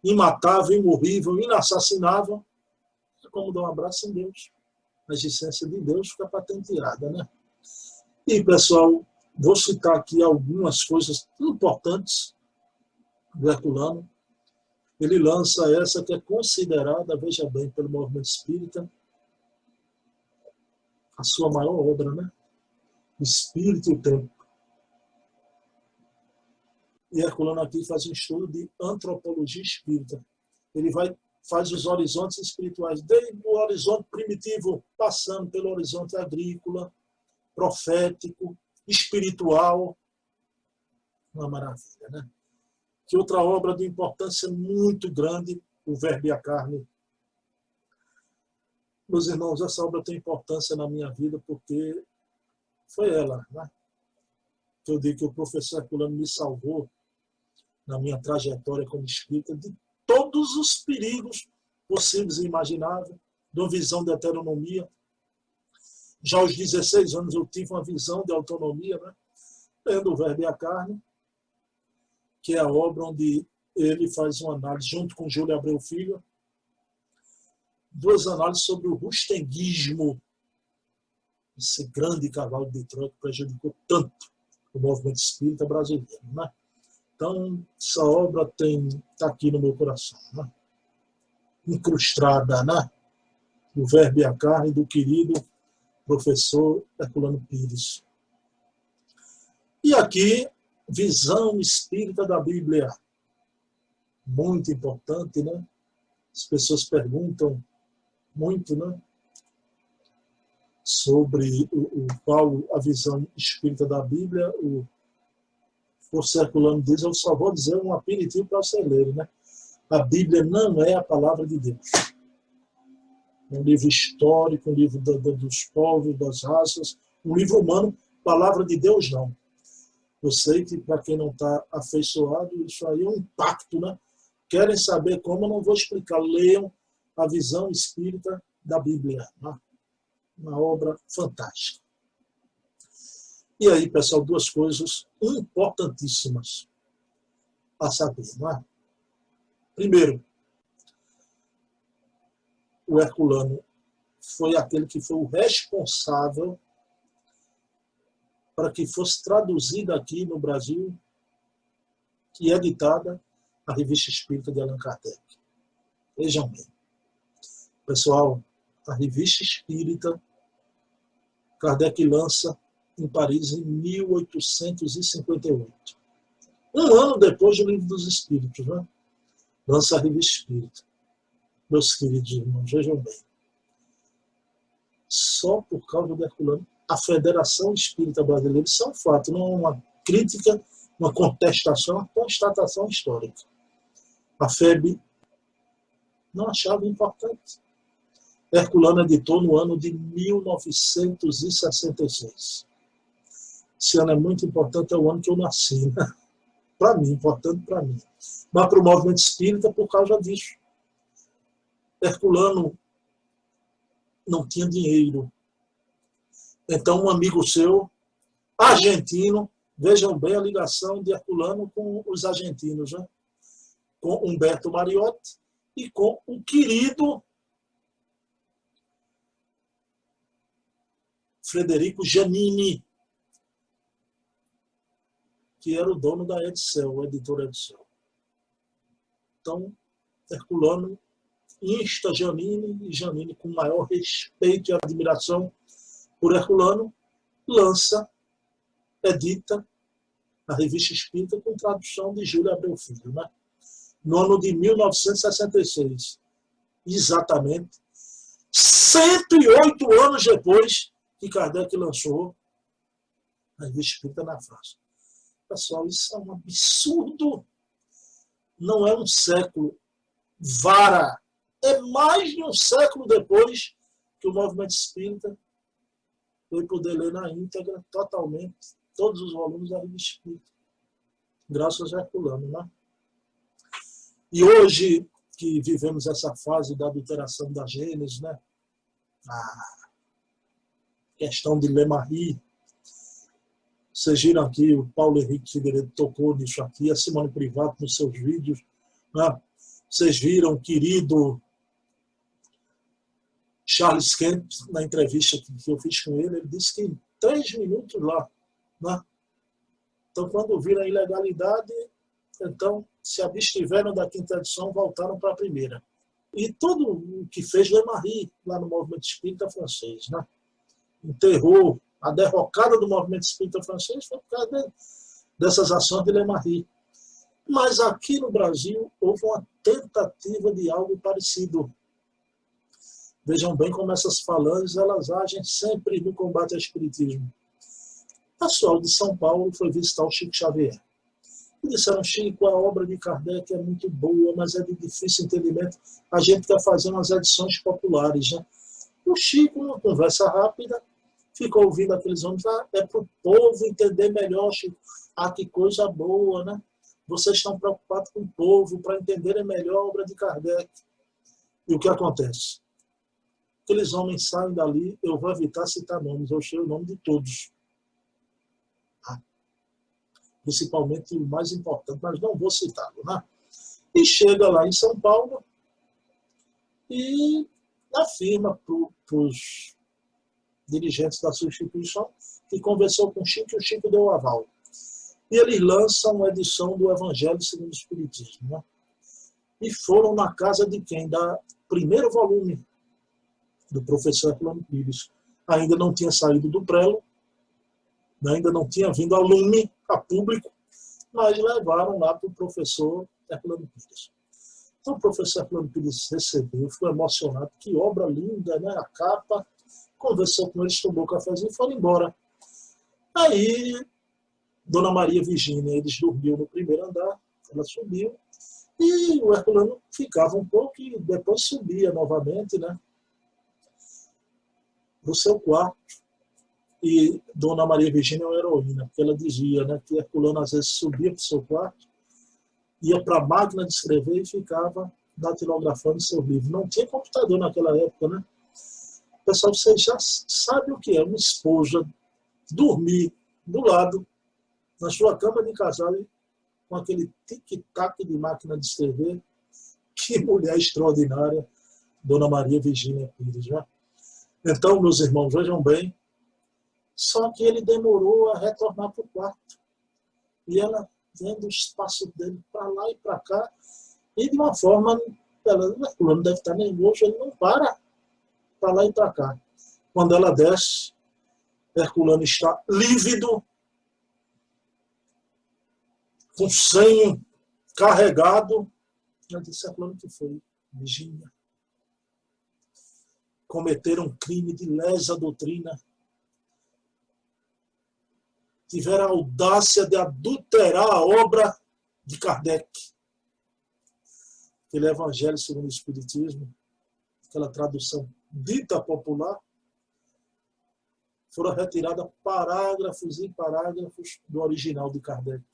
imatável, imorrível, inassassinável, é como dar um abraço em Deus. A existência de Deus fica patenteada, né? E, pessoal, Vou citar aqui algumas coisas importantes do Herculano. Ele lança essa que é considerada, veja bem, pelo movimento espírita, a sua maior obra, né? O Espírito e o Tempo. E Herculano aqui faz um estudo de antropologia espírita. Ele faz os horizontes espirituais, desde o horizonte primitivo, passando pelo horizonte agrícola, profético, espiritual. Uma maravilha, né? Que outra obra de importância muito grande, o Verbo e a Carne. Meus irmãos, essa obra tem importância na minha vida porque foi ela, né? Que eu digo que o professor Herculano me salvou na minha trajetória como espírita de todos os perigos possíveis e imagináveis, de uma visão de heteronomia. Já aos 16 anos eu tive uma visão de autonomia, né? Lendo o Verbo e a Carne, que é a obra onde ele faz uma análise, junto com Júlio Abreu Filho, duas análises sobre o rustenguismo, esse grande cavalo de Troia que prejudicou tanto o movimento espírita brasileiro, né? Então, essa obra está aqui no meu coração, né? Incrustada, né? O Verbo e a Carne, do querido professor Herculano Pires. E aqui, visão espírita da Bíblia. Muito importante, né? As pessoas perguntam muito, né? Sobre qual a visão espírita da Bíblia. O professor Herculano diz, eu só vou dizer um aperitivo para você ler, né? A Bíblia não é a palavra de Deus. É um livro histórico, um livro dos povos, das raças, um livro humano, palavra de Deus não. Eu sei que para quem não está afeiçoado, isso aí é um impacto, né? Querem saber como, eu não vou explicar. Leiam a visão espírita da Bíblia. Né? Uma obra fantástica. E aí, pessoal, duas coisas importantíssimas a saber. Não é? Primeiro, o Herculano foi aquele que foi o responsável para que fosse traduzida aqui no Brasil e editada a Revista Espírita de Allan Kardec. Vejam bem. Pessoal, a Revista Espírita, Kardec lança em Paris em 1858. Um ano depois do Livro dos Espíritos, né? Lança a Revista Espírita. Meus queridos irmãos, vejam bem. Só por causa do Herculano, a Federação Espírita Brasileira, isso é um fato, não é uma crítica, uma contestação, uma constatação histórica. A FEB não achava importante. Herculano editou no ano de 1966. Esse ano é muito importante, é o ano que eu nasci, né? Para mim, importante para mim. Mas para o movimento espírita, por causa disso. Herculano não tinha dinheiro. Então, um amigo seu, argentino, vejam bem a ligação de Herculano com os argentinos, né? Com Humberto Mariotti e com o querido Frederico Giannini, que era o dono da Edicel, o editor Edicel. Então, Herculano insta Giannini, e Giannini, com maior respeito e admiração por Herculano, edita a Revista Espírita com tradução de Júlio Abreu Filho, né? No ano de 1966, exatamente 108 anos depois que Kardec lançou a Revista Espírita na França. Pessoal, isso é um absurdo. Não é um século. Vara. É mais de um século depois que o movimento espírita foi poder ler na íntegra, totalmente, todos os volumes da Revista Espírita. Graças a Herculano, né? E hoje que vivemos essa fase da adulteração da Gênesis, né? A questão de Lemarie. Vocês viram aqui, o Paulo Henrique Figueiredo tocou nisso aqui, a Simone Privato nos seus vídeos. Né? Vocês viram o querido Charles Kemp, na entrevista que eu fiz com ele, ele disse que em 3 minutos lá, né? Então, quando viram a ilegalidade, então se abstiveram da quinta edição, voltaram para a primeira. E tudo o que fez Lemarie, lá no movimento espírita francês, né? Enterrou a derrocada do movimento espírita francês foi por causa dessas ações de Lemarie. Mas aqui no Brasil houve uma tentativa de algo parecido. Vejam bem como essas falanges elas agem sempre no combate ao espiritismo. O pessoal de São Paulo foi visitar o Chico Xavier. E disseram, Chico, a obra de Kardec é muito boa, mas é de difícil entendimento. A gente quer fazer umas edições populares, né? O Chico, numa conversa rápida, ficou ouvindo aqueles homens, é para o povo entender melhor, Chico. Ah, que coisa boa, né? Vocês estão preocupados com o povo, para entenderem melhor a obra de Kardec. E o que acontece? Aqueles homens saem dali, eu vou evitar citar nomes, eu sei o nome de todos. Principalmente o mais importante, mas não vou citá-lo, né? E chega lá em São Paulo e afirma para os dirigentes da sua instituição que conversou com o Chico e o Chico deu o aval. E eles lançam uma edição do Evangelho segundo o Espiritismo, né? E foram na casa de quem? Da primeiro volume do professor Herculano Pires. Ainda não tinha saído do prelo, ainda não tinha vindo a lume, a público, mas levaram lá para o professor Herculano Pires. Então o professor Herculano Pires recebeu, ficou emocionado, que obra linda, né? A capa, conversou com eles, tomou o cafezinho e foram embora. Aí, Dona Maria Virgínia, eles dormiam no primeiro andar, ela subiu, e o Herculano ficava um pouco e depois subia novamente, né? Para o seu quarto. E Dona Maria Virgínia é uma heroína, porque ela dizia, né, que Herculano às vezes subia para o seu quarto, ia para a máquina de escrever e ficava datilografando seu livro. Não tinha computador naquela época, né? Pessoal, você já sabe o que é uma esposa dormir do lado, na sua cama de casal, com aquele tic-tac de máquina de escrever. Que mulher extraordinária, Dona Maria Virgínia Pires, né? Então, meus irmãos, vejam bem, só que ele demorou a retornar para o quarto. E ela vendo o espaço dele para lá e para cá, e de uma forma, ela deve estar nervoso, ele não para lá e para cá. Quando ela desce, Herculano está lívido, com o senho carregado. Ela disse, Herculano, que foi? Virgínia. Cometeram um crime de lesa doutrina. Tiveram a audácia de adulterar a obra de Kardec. Aquele Evangelho segundo o Espiritismo, aquela tradução dita popular, foram retirados parágrafos e parágrafos do original de Kardec.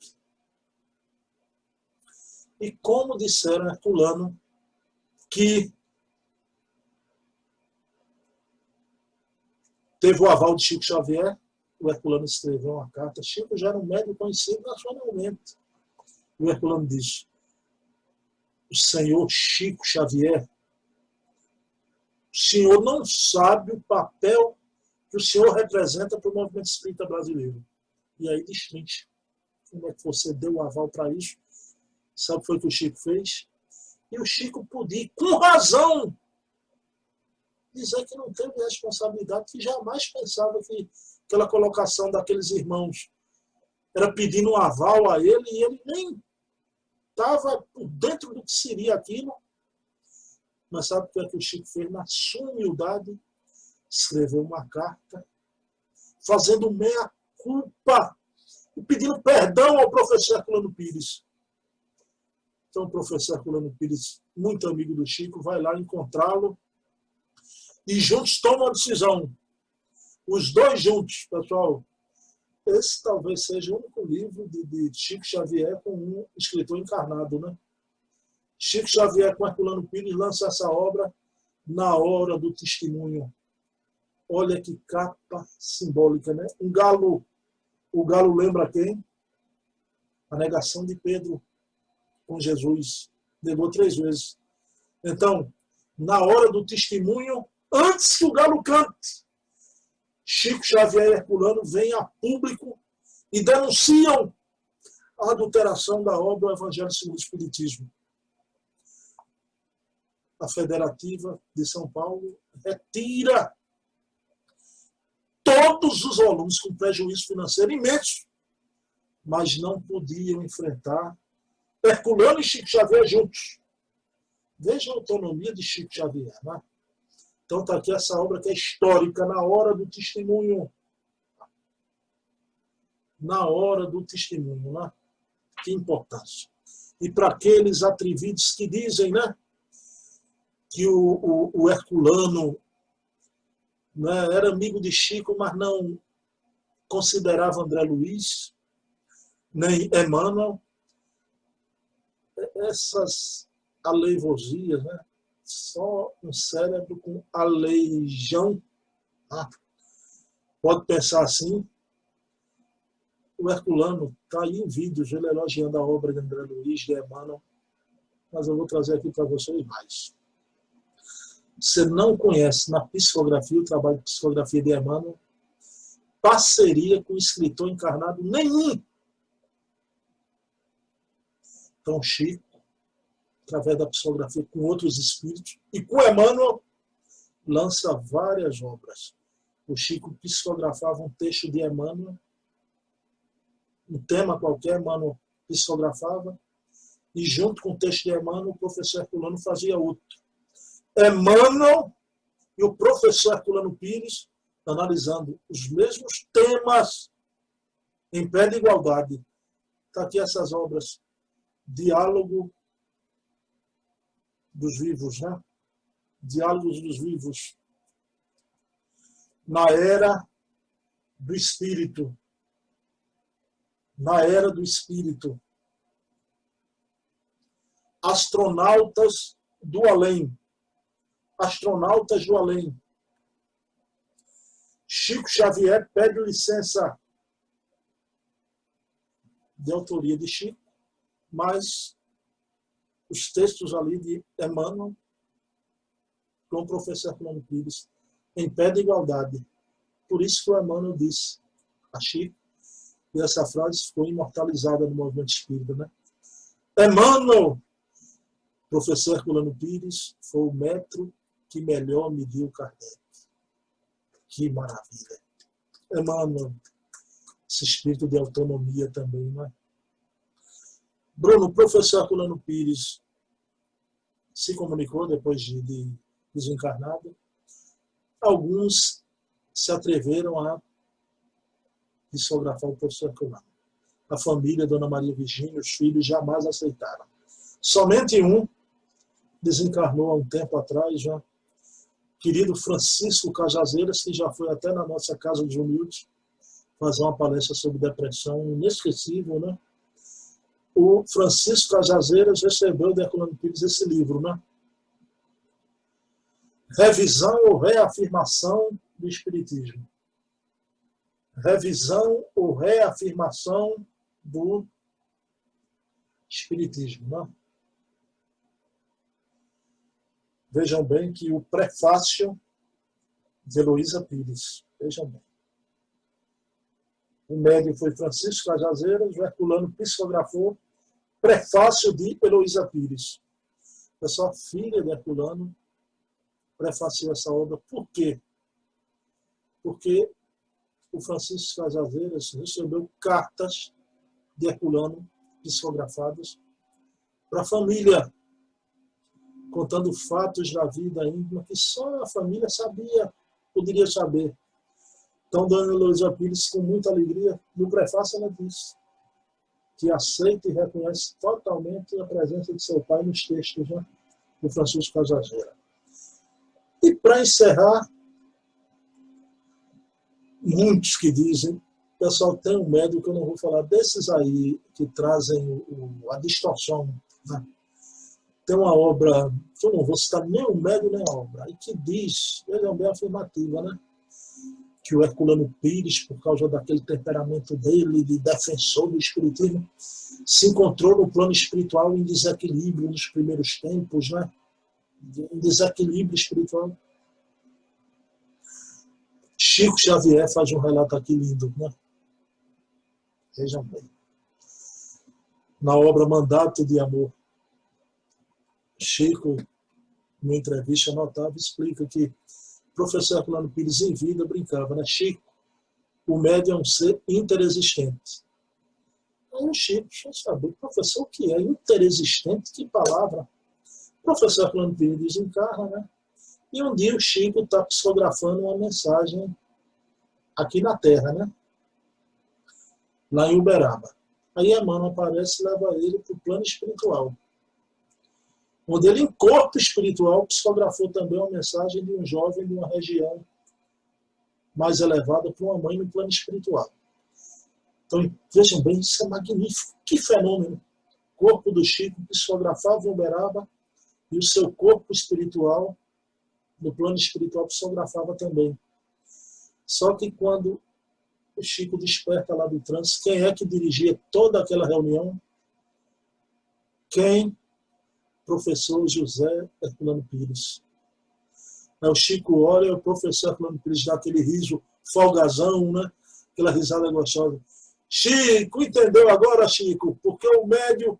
E como disseram Herculano, que teve o aval de Chico Xavier, o Herculano escreveu uma carta. Chico já era um médico conhecido nacionalmente. O Herculano diz, o senhor Chico Xavier, o senhor não sabe o papel que o senhor representa para o movimento espírita brasileiro. E aí destrincha. Como é que você deu o aval para isso? Sabe o que foi que o Chico fez? E o Chico podia, com razão, dizer que não teve responsabilidade, que jamais pensava que aquela colocação daqueles irmãos era pedindo um aval a ele, e ele nem estava por dentro do que seria aquilo. Mas sabe o que é que o Chico fez? Na sua humildade, escreveu uma carta, fazendo meia-culpa e pedindo perdão ao professor Herculano Pires. Então o professor Herculano Pires, muito amigo do Chico, vai lá encontrá-lo e juntos tomam a decisão. Os dois juntos, pessoal. Esse talvez seja o único livro de Chico Xavier com um escritor encarnado, né? Chico Xavier com Herculano Pires lança essa obra na hora do testemunho. Olha que capa simbólica, né? Um galo, o galo lembra quem? A negação de Pedro com Jesus. Negou 3 vezes. Então, na hora do testemunho, antes que o galo cante, Chico Xavier e Herculano vêm a público e denunciam A adulteração da obra Evangelho segundo o Espiritismo. A Federativa de São Paulo retira todos os volumes com prejuízo financeiro imenso, mas não podiam enfrentar Herculano e Chico Xavier juntos. Veja a autonomia de Chico Xavier. Né? Então está aqui essa obra que é histórica, na hora do testemunho. Na hora do testemunho. Né? Que importância. E para aqueles atrevidos que dizem, né, que o Herculano, né, era amigo de Chico, mas não considerava André Luiz, nem Emmanuel, essas aleivosias, né? Só um cérebro com aleijão, tá? Pode pensar assim. O Herculano está aí em vídeos, ele elogiando a obra de André Luiz, de Emmanuel, mas eu vou trazer aqui para vocês mais. Você não conhece na psicografia, o trabalho de psicografia de Emmanuel, parceria com escritor encarnado nenhum. Então, Chico, através da psicografia com outros espíritos, e com Emmanuel, lança várias obras. O Chico psicografava um texto de Emmanuel, um tema qualquer, Emmanuel psicografava, e junto com o texto de Emmanuel, o professor Herculano fazia outro. Emmanuel e o professor Herculano Pires, analisando os mesmos temas em pé de igualdade. Está aqui essas obras. Diálogo dos Vivos, né? Diálogos dos Vivos. Na Era do Espírito. Na Era do Espírito. Astronautas do Além. Astronautas do Além. Chico Xavier pede licença, de autoria de Chico, mas os textos ali de Emmanuel com o professor Herculano Pires em pé de igualdade. Por isso que o Emmanuel disse a Chico, e essa frase ficou imortalizada no movimento espírita, né? Emmanuel, professor Herculano Pires, foi o metro que melhor mediu Kardec. Que maravilha. Emmanuel, esse espírito de autonomia também, não é? Bruno, o professor Herculano Pires se comunicou depois de desencarnado. Alguns se atreveram a psicografar o professor Herculano. A família, Dona Maria Virgínia, os filhos jamais aceitaram. Somente um desencarnou há um tempo atrás, já, querido Francisco Cajazeiras, que já foi até na nossa Casa dos Humildes fazer uma palestra sobre depressão inesquecível, né? O Francisco Cajazeiras recebeu de Herculano Pires esse livro, né? Revisão ou reafirmação do Espiritismo. Revisão ou reafirmação do Espiritismo, né? Vejam bem que o prefácio de Heloísa Pires. Vejam bem. O médium foi Francisco Cajazeiras, o Herculano psicografou prefácio de Heloísa Pires. Pessoal, filha de Herculano, prefaciou essa obra. Por quê? Porque o Francisco Cajazeiras recebeu cartas de Herculano psicografadas para a família, contando fatos da vida íntima que só a família sabia, poderia saber. Então, Dona Heloísa Pires, com muita alegria, no prefácio ela diz que aceita e reconhece totalmente a presença de seu pai nos textos, né, do Francisco Cajazeiras. E para encerrar, muitos que dizem, pessoal, tem um médico que eu não vou falar, desses aí que trazem a distorção, né? Tem uma obra, que eu não vou citar nem o médium nem a obra, aí que diz, ele é bem afirmativa, né? Que o Herculano Pires, por causa daquele temperamento dele, de defensor do espiritismo, se encontrou no plano espiritual em desequilíbrio nos primeiros tempos, né? Em desequilíbrio espiritual. Chico Xavier faz um relato aqui lindo, né? Vejam bem. Na obra Mandato de Amor, Chico, numa entrevista notável, explica que o professor Herculano Pires, em vida, brincava, né? Chico, o médium é um ser interexistente. Aí o Chico, deixa eu saber, professor, o que é interexistente? Que palavra? O professor Herculano Pires desencarna, né? E um dia o Chico está psicografando uma mensagem aqui na Terra, né? Lá em Uberaba. Aí Emmanuel aparece e leva ele para o plano espiritual, onde ele, em corpo espiritual, psicografou também uma mensagem de um jovem de uma região mais elevada para uma mãe no plano espiritual. Então, vejam bem, isso é magnífico. Que fenômeno! O corpo do Chico psicografava em Uberaba e o seu corpo espiritual, no plano espiritual, psicografava também. Só que quando o Chico desperta lá do trânsito, quem é que dirigia toda aquela reunião? Quem? Professor José Herculano Pires. O Chico olha, o professor Herculano Pires dá aquele riso folgazão, né? Aquela risada gostosa. Chico, entendeu agora, Chico? Porque o médium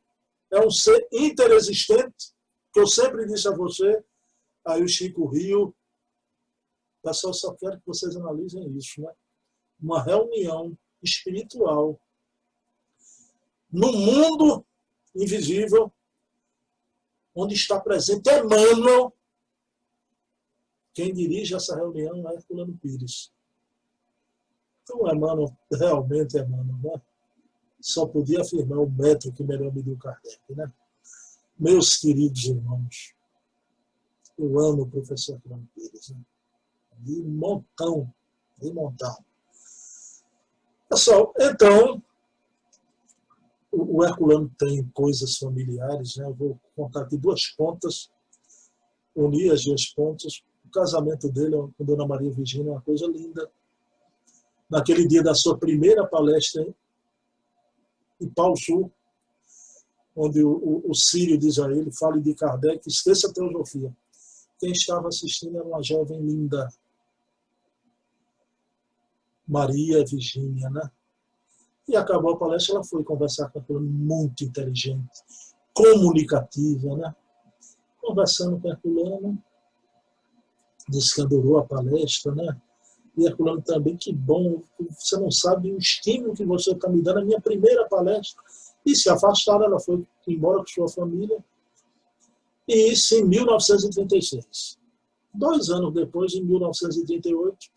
é um ser interexistente, que eu sempre disse a você. Aí o Chico riu. Pessoal, só quero que vocês analisem isso, né? Uma reunião espiritual no mundo invisível, onde está presente Emmanuel. Quem dirige essa reunião é Herculano Pires. Então, Emmanuel, realmente Emmanuel, né? Só podia afirmar o metro que melhor mediu Kardec, né? Meus queridos irmãos, eu amo o professor Herculano Pires, né? De montão, de montão. Pessoal, então, o Herculano tem coisas familiares, né? Eu vou contar aqui duas pontas, unir as duas pontas. O casamento dele com Dona Maria Virgínia é uma coisa linda. Naquele dia da sua primeira palestra em Pau Sul, onde o Sírio diz a ele, fale de Kardec, esqueça a teosofia. Quem estava assistindo era uma jovem linda, Maria Virgínia, né? E acabou a palestra, ela foi conversar com Herculano, muito inteligente, comunicativa, né? Conversando com Herculano, disse que adorou a palestra, né? E Herculano também, que bom, você não sabe o estímulo que você está me dando, a minha primeira palestra. E se afastaram, ela foi embora com sua família. E isso em 1936. 2 anos depois, em 1938,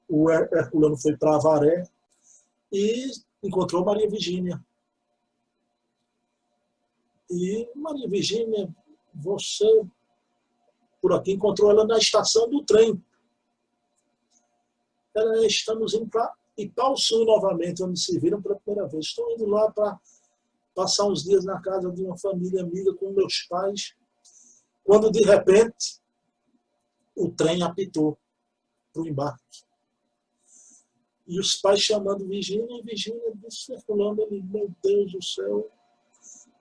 o Herculano foi para Avaré e encontrou Maria Virgínia. E Maria Virgínia, você por aqui encontrou ela na estação do trem. Estamos indo para Ipau Sul novamente, onde se viram pela primeira vez. Estou indo lá para passar uns dias na casa de uma família amiga com meus pais, quando de repente o trem apitou para o embarque. E os pais chamando Virgínia, e Virgínia disse, Herculano, meu Deus do céu,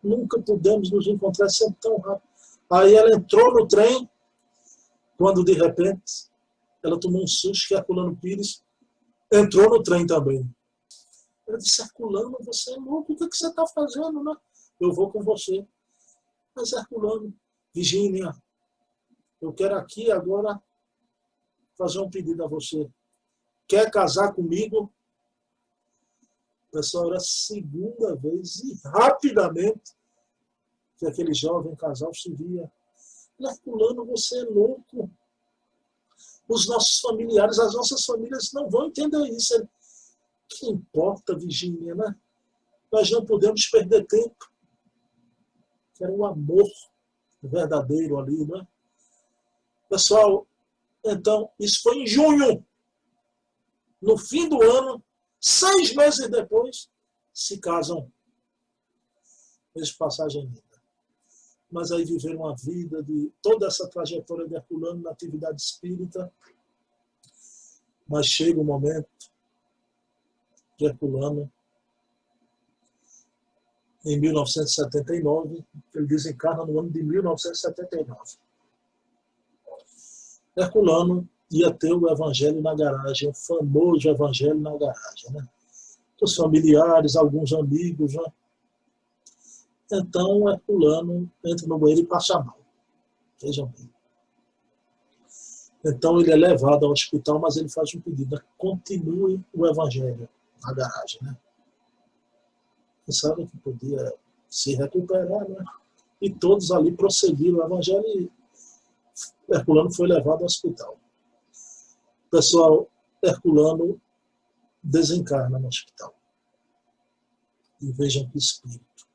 nunca pudemos nos encontrar sempre tão rápido. Aí ela entrou no trem, quando de repente ela tomou um susto que Herculano Pires entrou no trem também. Ela disse, Herculano, você é louco, o que você está fazendo, né? Eu vou com você. Mas Herculano, Virgínia, eu quero aqui agora fazer um pedido a você. Quer casar comigo? Pessoal, era a segunda vez e rapidamente que aquele jovem casal se via. Herculano, você é louco. Os nossos familiares, as nossas famílias não vão entender isso. Que importa, Virgínia, né? Nós não podemos perder tempo. Era um amor verdadeiro ali, né? Pessoal, então, isso foi em junho. No fim do ano, 6 meses depois, se casam. Veja passagem linda. Mas aí viveram uma vida de toda essa trajetória de Herculano na atividade espírita. Mas chega o momento de Herculano, em 1979, ele desencarna no ano de 1979. Herculano ia ter o Evangelho na Garagem, o famoso Evangelho na Garagem, né? Os familiares, alguns amigos, né? Então, Herculano entra no banheiro e passa mal. Vejam bem. Então, ele é levado ao hospital, mas ele faz um pedido, né? Continue o evangelho na garagem, né? Pensaram que podia se recuperar, né? E todos ali prosseguiram o evangelho e Herculano foi levado ao hospital. Pessoal, Herculano desencarna no hospital. E vejam que espírito.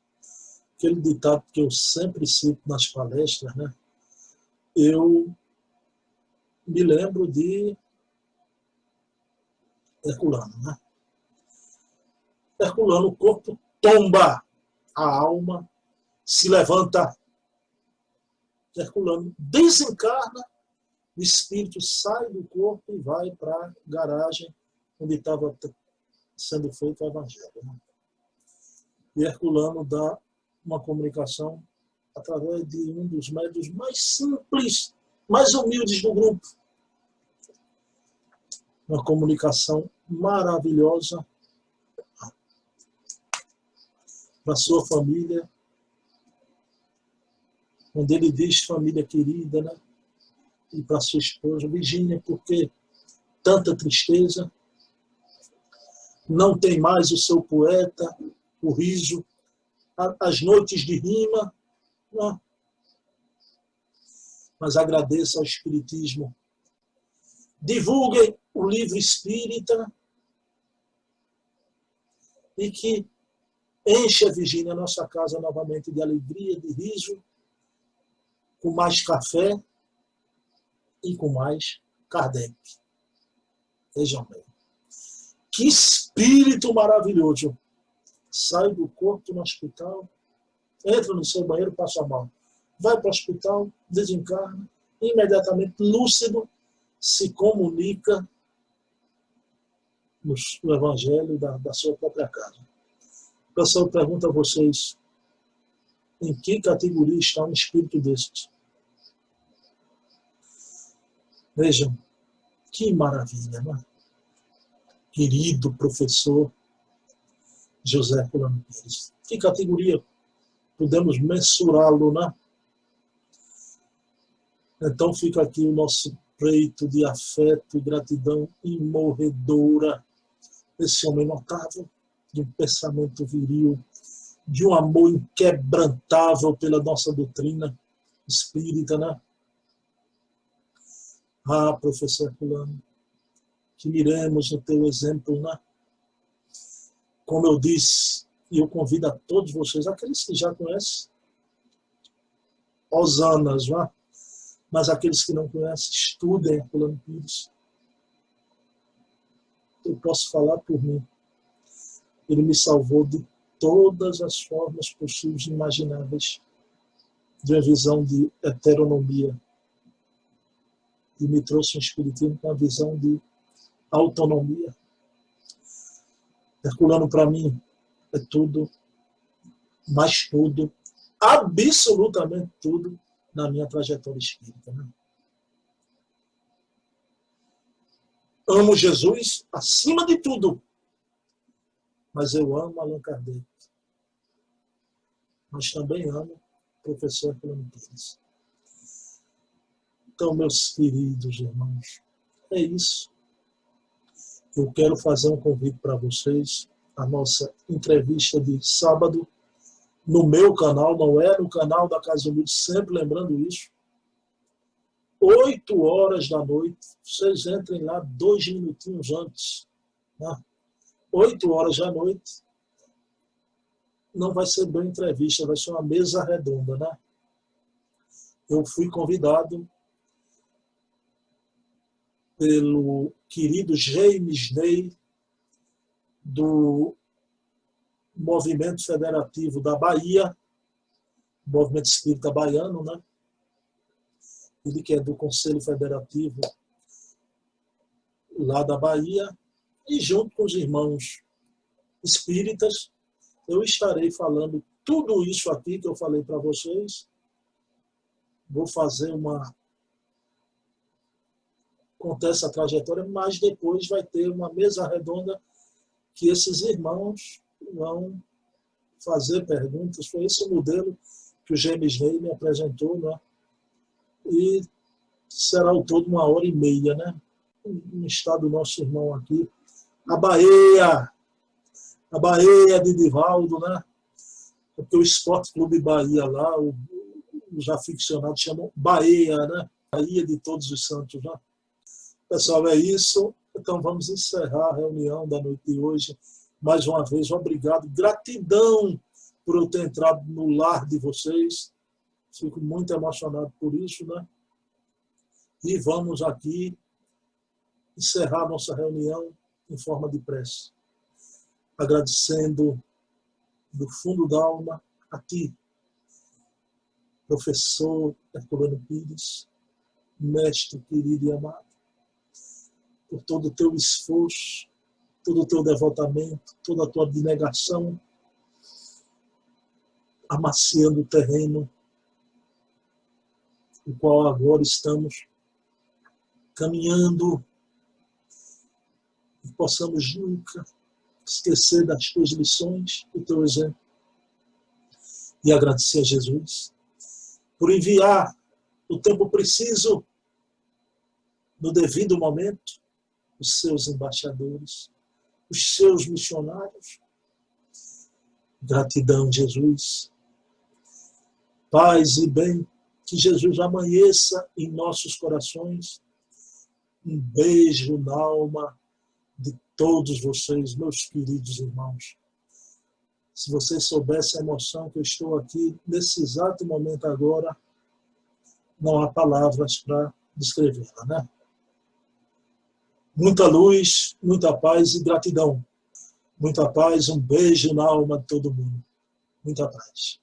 Aquele ditado que eu sempre cito nas palestras, né? Eu me lembro de Herculano, né? Herculano, o corpo tomba, a alma se levanta. Herculano desencarna, o espírito sai do corpo e vai para a garagem onde estava sendo feito o evangelho. Né? E Herculano dá uma comunicação através de um dos médios mais simples, mais humildes do grupo. Uma comunicação maravilhosa para sua família, onde ele diz, família querida, né? E para sua esposa, Virgínia, porque tanta tristeza, não tem mais o seu poeta, o riso, as noites de rima, né? Mas agradeço ao Espiritismo. Divulguem o livro espírita e que enche a Virgínia, a nossa casa, novamente de alegria, de riso, com mais café e com mais Kardec. Vejam bem. Que espírito maravilhoso. Sai do corpo no hospital, entra no seu banheiro, passa mal. Vai para o hospital, desencarna, imediatamente lúcido, se comunica no evangelho da sua própria casa. O pessoal pergunta a vocês, em que categoria está um espírito desses? Vejam, que maravilha, não é? Querido professor José Herculano Pires. Que categoria podemos mensurá-lo, né? Então fica aqui o nosso pleito de afeto e gratidão imorredora desse homem notável, de um pensamento viril, de um amor inquebrantável pela nossa doutrina espírita, né? Ah, professor Herculano, que miremos no teu exemplo, né? Como eu disse, e eu convido a todos vocês, aqueles que já conhecem, hosanas, né? Mas aqueles que não conhecem, estudem Herculano Pires. Eu posso falar por mim. Ele me salvou de todas as formas possíveis e imagináveis de uma visão de heteronomia. E me trouxe um espiritismo com uma visão de autonomia. Herculano, para mim, é tudo, mas tudo, absolutamente tudo, na minha trajetória espírita. Né? Amo Jesus acima de tudo, mas eu amo Allan Kardec. Mas também amo o professor Herculano Pires. Então, meus queridos irmãos, é isso. Eu quero fazer um convite para vocês, a nossa entrevista de sábado, no meu canal, não é no canal da Casa Humilde, sempre lembrando isso. 8 horas da noite, vocês entrem lá 2 minutinhos antes. Né? 8 horas da noite, não vai ser bem entrevista, vai ser uma mesa redonda. Né? Eu fui convidado pelo querido James Ney, do Movimento Federativo da Bahia, Movimento Espírita Baiano, né? Ele que é do Conselho Federativo lá da Bahia, e junto com os irmãos espíritas, eu estarei falando tudo isso aqui que eu falei para vocês. Vou fazer contar essa trajetória, mas depois vai ter uma mesa redonda que esses irmãos vão fazer perguntas. Foi esse o modelo que o James Ney me apresentou, né? E será ao todo 1h30, né? No estado do nosso irmão aqui. A Bahia de Divaldo, né? Porque o Esporte Clube Bahia lá, os aficionados chamam Bahia, né? Bahia de Todos os Santos, né? Pessoal, é isso. Então vamos encerrar a reunião da noite de hoje. Mais uma vez, obrigado. Gratidão por eu ter entrado no lar de vocês. Fico muito emocionado por isso, né? E vamos aqui encerrar nossa reunião em forma de prece. Agradecendo do fundo da alma a ti, professor Herculano Pires, mestre querido e amado, por todo o teu esforço, todo o teu devotamento, toda a tua abnegação, amaciando o terreno, o qual agora estamos caminhando, e possamos nunca esquecer das tuas lições, do teu exemplo, e agradecer a Jesus por enviar no tempo preciso, no devido momento, os seus embaixadores, os seus missionários. Gratidão, Jesus. Paz e bem, que Jesus amanheça em nossos corações. Um beijo na alma de todos vocês, meus queridos irmãos. Se vocês soubessem a emoção que eu estou aqui, nesse exato momento agora, não há palavras para descrevê-la, né? Muita luz, muita paz e gratidão. Muita paz, um beijo na alma de todo mundo. Muita paz.